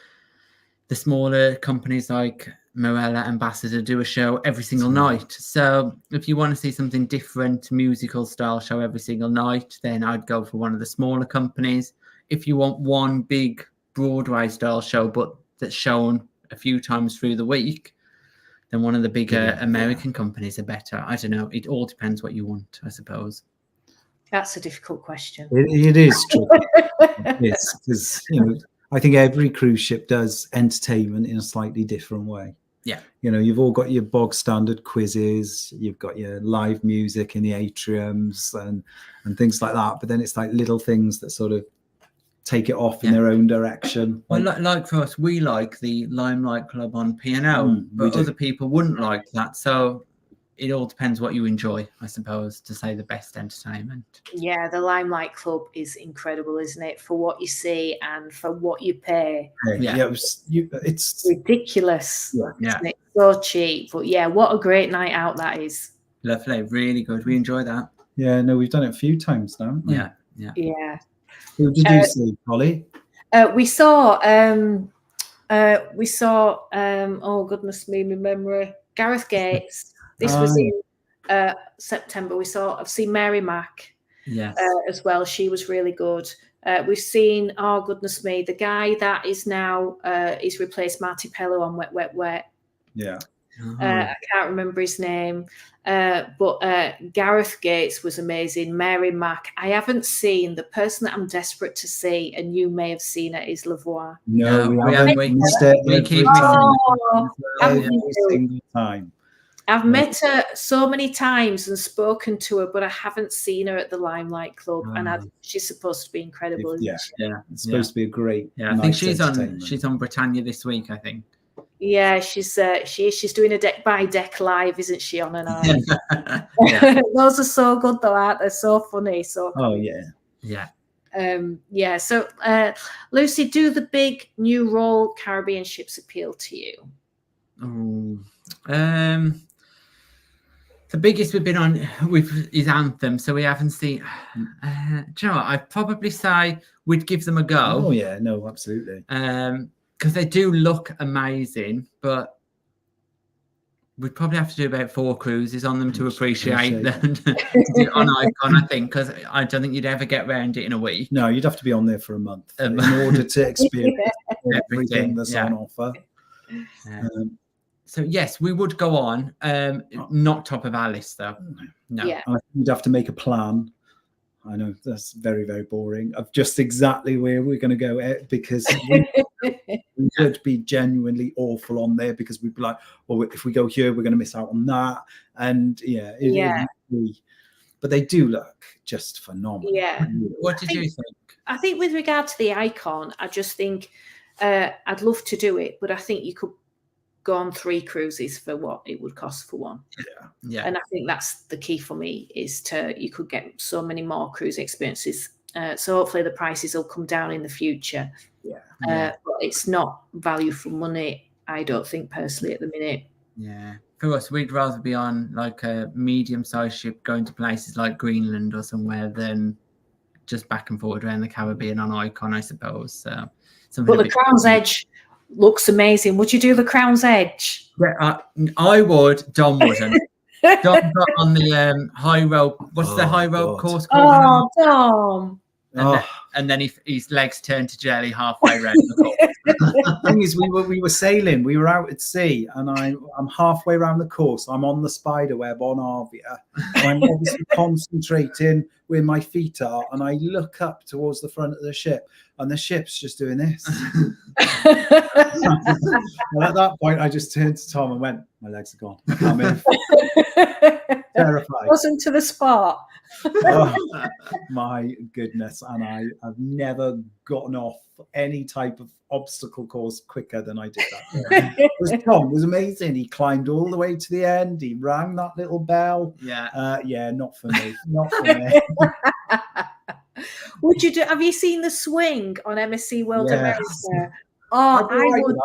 the smaller companies like Moella Ambassador do a show every single night. So if you want to see something different, musical style show every single night, then I'd go for one of the smaller companies. If you want one big Broadway style show, but that's shown a few times through the week, then one of the bigger American companies are better. I don't know. It all depends what you want, I suppose. That's a difficult question. It is true. It's because, I think every cruise ship does entertainment in a slightly different way. You've all got your bog standard quizzes, you've got your live music in the atriums and things like that. But then it's like little things that sort of take it off in their own direction. Well, like for us, we like the Limelight Club on P&O, but other people wouldn't like that. So it all depends what you enjoy, I suppose, to say the best entertainment. Yeah, the Limelight Club is incredible, isn't it? For what you see and for what you pay. It's ridiculous. Isn't it? So cheap. But what a great night out that is. Lovely, really good. We enjoy that. Yeah, no, we've done it a few times now. Yeah. Who did you see, Holly? We saw oh goodness me, my memory. Gareth Gates. This was in September. I've seen Mary Mack as well. She was really good. We've seen, oh goodness me, the guy that is now he's replaced Marty Pello on Wet, Wet, Wet. Yeah. I can't remember his name. But Gareth Gates was amazing. Mary Mack. I haven't seen the person that I'm desperate to see, and you may have seen it, is Lavoie. No, we haven't. We missed it every single time. I've met her so many times and spoken to her, but I haven't seen her at the Limelight Club, and she's supposed to be incredible. Isn't she? It's supposed to be a great. Yeah, I think she's on Britannia this week, I think. Yeah, she's doing a deck by deck live, isn't she, on an eye? Yeah. Those are so good though, aren't they? So funny. So Oh yeah. yeah. So Lucy, do the big new Royal Caribbean ships appeal to you? The biggest we've been on is Anthem, so we haven't seen. Do you know what? I'd probably say we'd give them a go. Oh yeah, no, absolutely. Because they do look amazing, but we'd probably have to do about 4 cruises on them to appreciate them on Icon, I think, because I don't think you'd ever get around it in a week. No, you'd have to be on there for a month in order to experience everything that's on offer. So yes, we would go on. Not top of our list though. No. Yeah. I think you'd have to make a plan. I know that's very, very boring, of just exactly where we're going to go, because we would be genuinely awful on there, because we'd be like, well, if we go here, we're going to miss out on that. And but they do look just phenomenal. Yeah. What did you think? I think with regard to the Icon, I just think I'd love to do it, but I think you could go on 3 cruises for what it would cost for one. Yeah. And I think that's the key for me, is you could get so many more cruise experiences. So hopefully the prices will come down in the future. But it's not value for money, I don't think, personally, at the minute. Yeah. For us, we'd rather be on like a medium-sized ship going to places like Greenland or somewhere than just back and forward around the Caribbean on Icon, I suppose. So, but the Crown's Edge looks amazing. Would you do the Crown's Edge? Yeah, I would. Dom wouldn't. Dom got on the high rope. What's the high rope course called? Oh, Dom. And then his legs turned to jelly halfway around the course. The thing is, we were sailing. We were out at sea, and I'm halfway around the course. I'm on the spider web on Arvia. I'm obviously concentrating where my feet are, and I look up towards the front of the ship, and the ship's just doing this. And at that point, I just turned to Tom and went, "My legs are gone. I can't move." Terrified. Wasn't to the spot. Oh, my goodness. And I've never gotten off any type of obstacle course quicker than I did that. Tom was amazing. He climbed all the way to the end. He rang that little bell. Yeah. Not for me. Not for me. Would you do? Have you seen the swing on MSC World America? I would.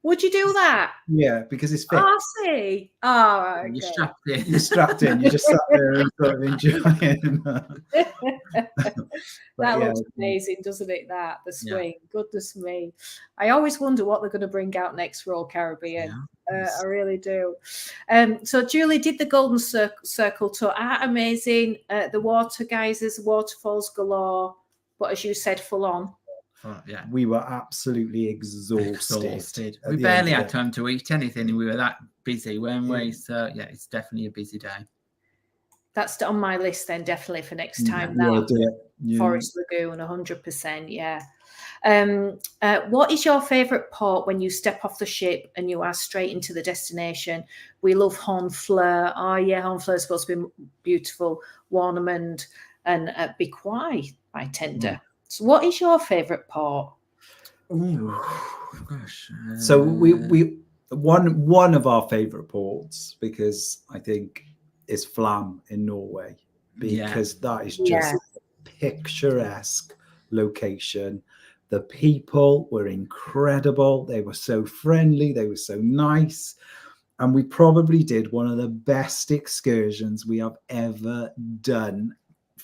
Would you do that? Yeah, because it's fit. Oh, see. Oh, okay. You're strapped in. You're strapped in. You just sat there and sort of enjoying. That looks amazing, doesn't it? The swing. Yeah. Goodness me. I always wonder what they're going to bring out next Royal Caribbean. I really do. So Julie did the Golden Circle tour. Amazing. The water geysers, waterfalls galore. But as you said, full on. We were absolutely exhausted. We barely had time to eat anything, and we were that busy, weren't we? So it's definitely a busy day. That's on my list then, definitely for next time. Forest Lagoon, 100%. Yeah. What is your favourite port when you step off the ship and you are straight into the destination? We love Honfleur. Oh yeah, Honfleur is supposed to be beautiful. Warnemund and Biquai by tender. So what is your favourite port? Oh gosh. So we one of our favourite ports, because I think, is Flam in Norway, because that is just a picturesque location. The people were incredible. They were so friendly. They were so nice. And we probably did one of the best excursions we have ever done.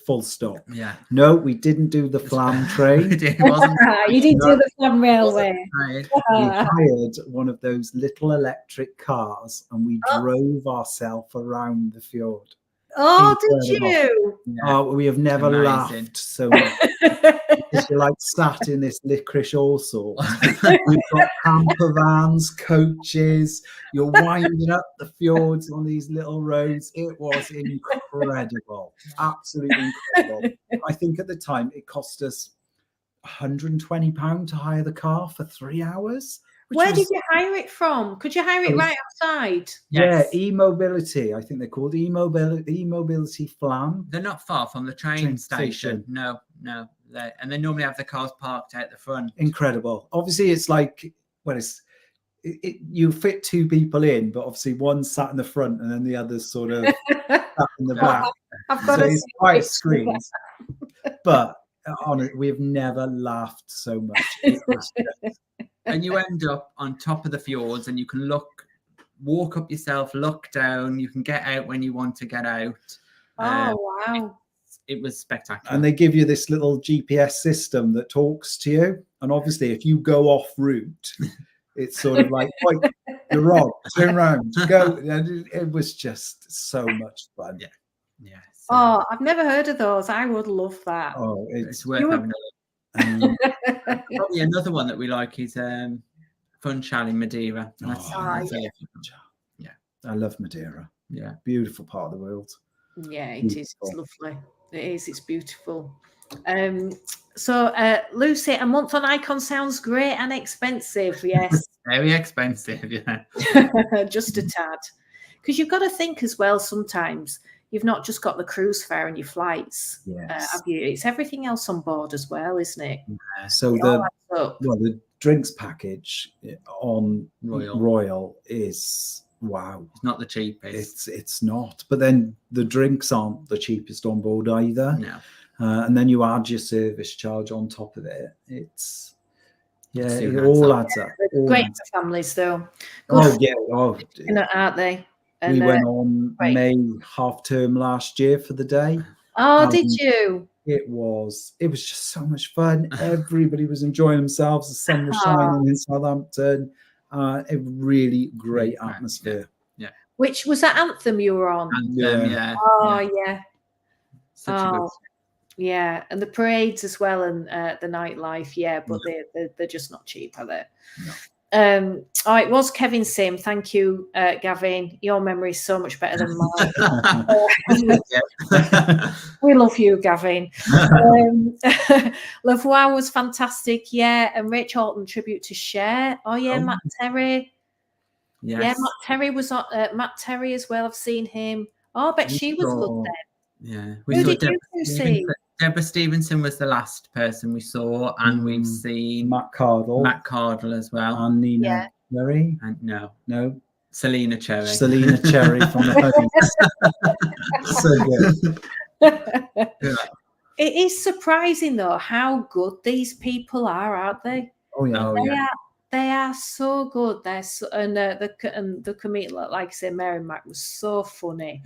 Full stop. Yeah. No, we didn't do the Flam train. You didn't do the Flam railway. We hired one of those little electric cars, and we drove ourselves around the fjord. Oh, did you? Yeah. Oh, we have never laughed so much. Because you're like sat in this licorice all sorts. We've got camper vans, coaches. You're winding up the fjords on these little roads. It was incredible, absolutely incredible. I think at the time it cost us £120 to hire the car for 3 hours. Where did you hire it from? Could you hire it right outside? Yeah, e-mobility. I think they're called e-mobility Flam. They're not far from the train station. No. And they normally have the cars parked out the front. Incredible. Obviously, it's like, well, you fit 2 people in, but obviously one sat in the front and then the other's sort of sat in the back. I've got So to it's see quite pictures. screens. But on it, we've never laughed so much. It was just, And you end up on top of the fjords, and you can walk up yourself, look down. You can get out when you want to get out. Oh, wow. It was spectacular. and they give you this little GPS system that talks to you. And obviously, if you go off route, it's sort of like, "Oi, you're wrong, turn around, go." And it was just so much fun. Yeah. Yeah. So Oh, I've never heard of those. I would love that. Oh, it's it's worth you having a um, Probably another one that we like is Funchal in Madeira. That's yeah. I love Madeira. Yeah. Beautiful part of the world. Yeah, it is. It's Beautiful. lovely. It is. It's beautiful. So, Lucy, a month on Icon sounds great and expensive. Yes, Very expensive. Yeah. just a tad. Because you've got to think as well. Sometimes you've not just got the cruise fare and your flights, Yes. have you? It's everything else on board as well, isn't it? So It all the adds up. the drinks package on Royal. Royal is wow. It's not the cheapest. It's not. But then the drinks aren't the cheapest on board either. No. And then you add your service charge on top of it. It's Soon it adds all up. adds up. They're All great adds for families, though. up. Good Oh for yeah. Oh, you, aren't they? And, we went on great. May half term last year for the day. Oh, did you? It was just so much fun. Everybody was enjoying themselves. The sun was shining in Southampton. A really great atmosphere. Which was that Anthem you were on? Yeah. Oh, yeah. Such a good. Yeah, and the parades as well, and the nightlife. Yeah, but they're just not cheap, are they? No. Oh, it was Kevin Sim. Thank you, Gavin. Your memory is so much better than mine. We love you, Gavin. Lavoie was fantastic. Yeah, and Rach Horton tribute to Cher. Oh yeah, Matt Terry. Yes. Yeah, Matt Terry was on. Matt Terry as well. I've seen him. Oh, I bet she was good then. Yeah. Who did you see? Deborah Stevenson was the last person we saw, and we've seen Matt Cardle as well. and Nina Cherry. And no, Selena Cherry. Selena Cherry from the So good. It is surprising though how good these people are, aren't they? Oh yeah. They are so good. They're so, and the comedian, like I say, Mary Mac was so funny,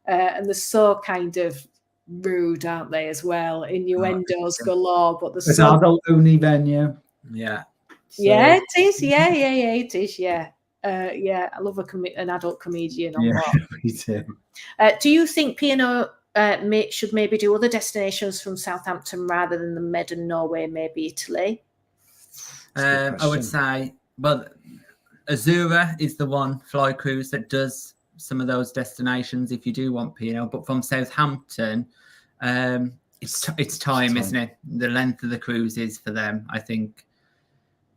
and they're so kind of rude, aren't they, as well? Innuendos galore, but It's an adult only venue. Yeah. So, yeah, it is. Yeah, it is. Yeah. I love an adult comedian. Yeah, me too. Do you think P&O should maybe do other destinations from Southampton rather than the Med and Norway, maybe Italy? I would say, but Azura is the one fly cruise that does some of those destinations if you do want P&O. But from Southampton, it's time, isn't it? The length of the cruises for them, I think.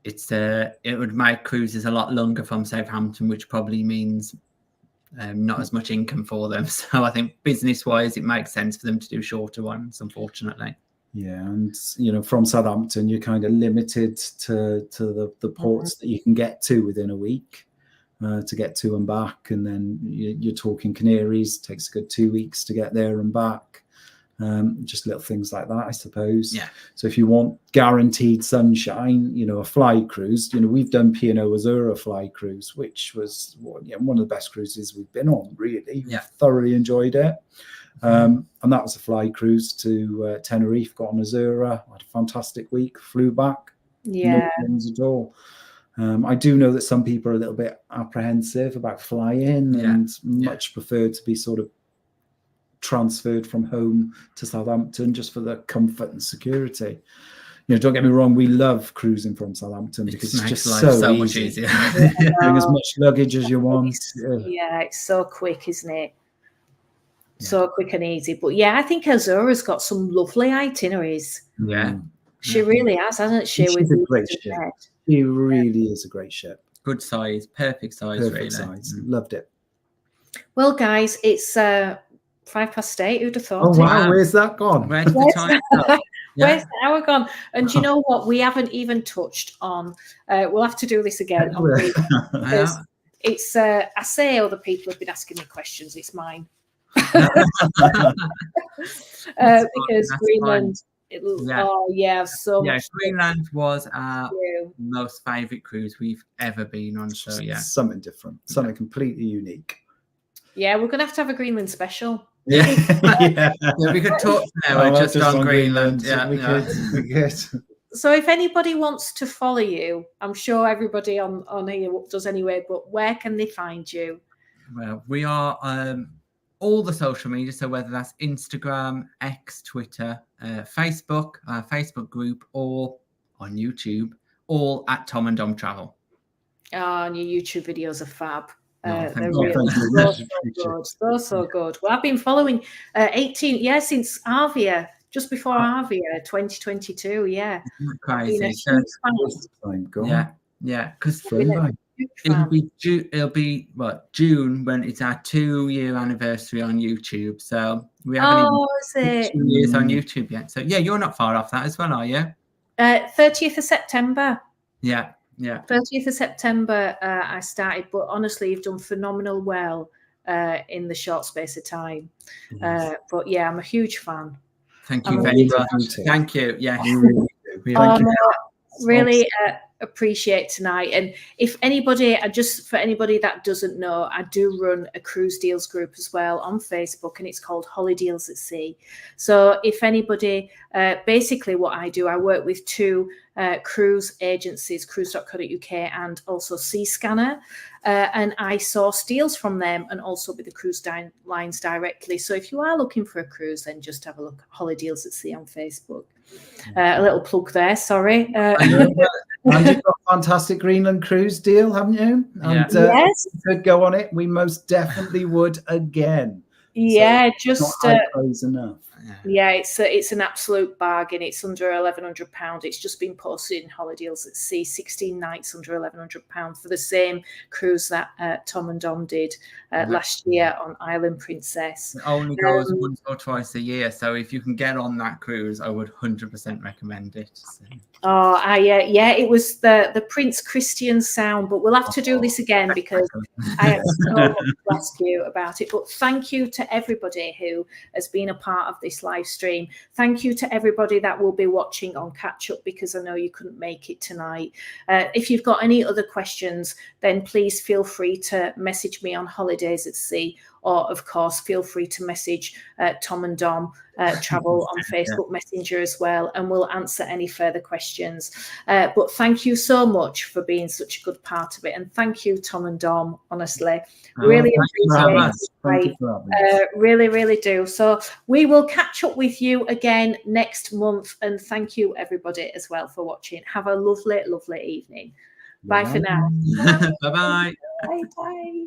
It would make cruises a lot longer from Southampton, which probably means not as much income for them. So I think business-wise, it makes sense for them to do shorter ones, unfortunately. Yeah, and from Southampton, you're kind of limited to the ports that you can get to within a week to get to and back, and then you're talking Canaries. Takes a good 2 weeks to get there and back. Just little things like that, I suppose. Yeah. So if you want guaranteed sunshine, a fly cruise, we've done P&O Azura fly cruise, which was one of the best cruises we've been on, really. Yeah. Thoroughly enjoyed it. And that was a fly cruise to Tenerife, got on Azura, had a fantastic week, flew back. Yeah. No problems at all. I do know that some people are a little bit apprehensive about flying and much prefer to be sort of transferred from home to Southampton just for the comfort and security. Don't get me wrong, we love cruising from Southampton because it's just so much easier. Bring as much luggage as you want. It's so quick, isn't it? So quick and easy. But I think Azura's got some lovely itineraries. Yeah. She really has, hasn't she? She's a great ship. She really is a great ship. Good size, perfect size, perfect size. Loved it. Well, guys, it's 8:05. Who'd have thought? Oh wow, where's that gone? Where's the time? Where's the hour gone? And do you know what? We haven't even touched on. We'll have to do this again. Because it's. I say other people have been asking me questions. It's mine. Because Greenland. Oh yeah, so much. Greenland was our most favourite cruise we've ever been on. So yeah, something different, something completely unique. Yeah, we're gonna have to have a Greenland special. Yeah, we could talk now just on Greenland. Yeah, we could. So if anybody wants to follow you, I'm sure everybody on here does anyway. But where can they find you? Well, we are all the social media, so whether that's Instagram, X, Twitter, Facebook, our Facebook group, or on YouTube, all at Tom and Dom Travel. Oh, and your YouTube videos are fab. No, they're really so good. Well, I've been following 18 since Avia, just before Avia 2022. Yeah, crazy. Yeah, because it'll be June when it's our 2-year anniversary on YouTube. So we haven't even 2 years on YouTube yet. So yeah, you're not far off that as well, are you? 30th of September. Yeah. 30th of September I started, but honestly, you've done phenomenal well in the short space of time. Yes. But yeah, I'm a huge fan. Thank you very much. Thank you. Yeah, really appreciate tonight. And if anybody, just for anybody that doesn't know, I do run a cruise deals group as well on Facebook, and it's called Hollydaysatsea. So if anybody, basically what I do, I work with 2 cruise agencies, cruise.co.uk and also Seascanner, and I source deals from them and also with the cruise lines directly. So if you are looking for a cruise, then just have a look at Hollydaysatsea on Facebook. A little plug there, sorry. And you've got a fantastic Greenland cruise deal, haven't you? And yes, if you could go on it, we most definitely would again. Yeah, so just not enough. Yeah, it's an absolute bargain. It's under £1,100. It's just been posted in Hollydaysatsea, 16 nights under £1,100 for the same cruise that Tom and Dom did last year on Island Princess. It only goes once or twice a year, so if you can get on that cruise, I would 100% recommend it. So. Oh, it was the Prince Christian sound, but we'll have to do this again because I have so much to ask you about it. But thank you to everybody who has been a part of this live stream. Thank you to everybody that will be watching on catch up, because I know you couldn't make it tonight. If you've got any other questions, then please feel free to message me on Hollydaysatsea, or of course feel free to message Tom and Dom Travel on Facebook Messenger as well, and we'll answer any further questions. But thank you so much for being such a good part of it, and thank you, Tom and Dom. Honestly, really appreciate it. Really do. So we will catch up with you again next month, and thank you everybody as well for watching. Have a lovely evening. Bye for now. Bye. Bye.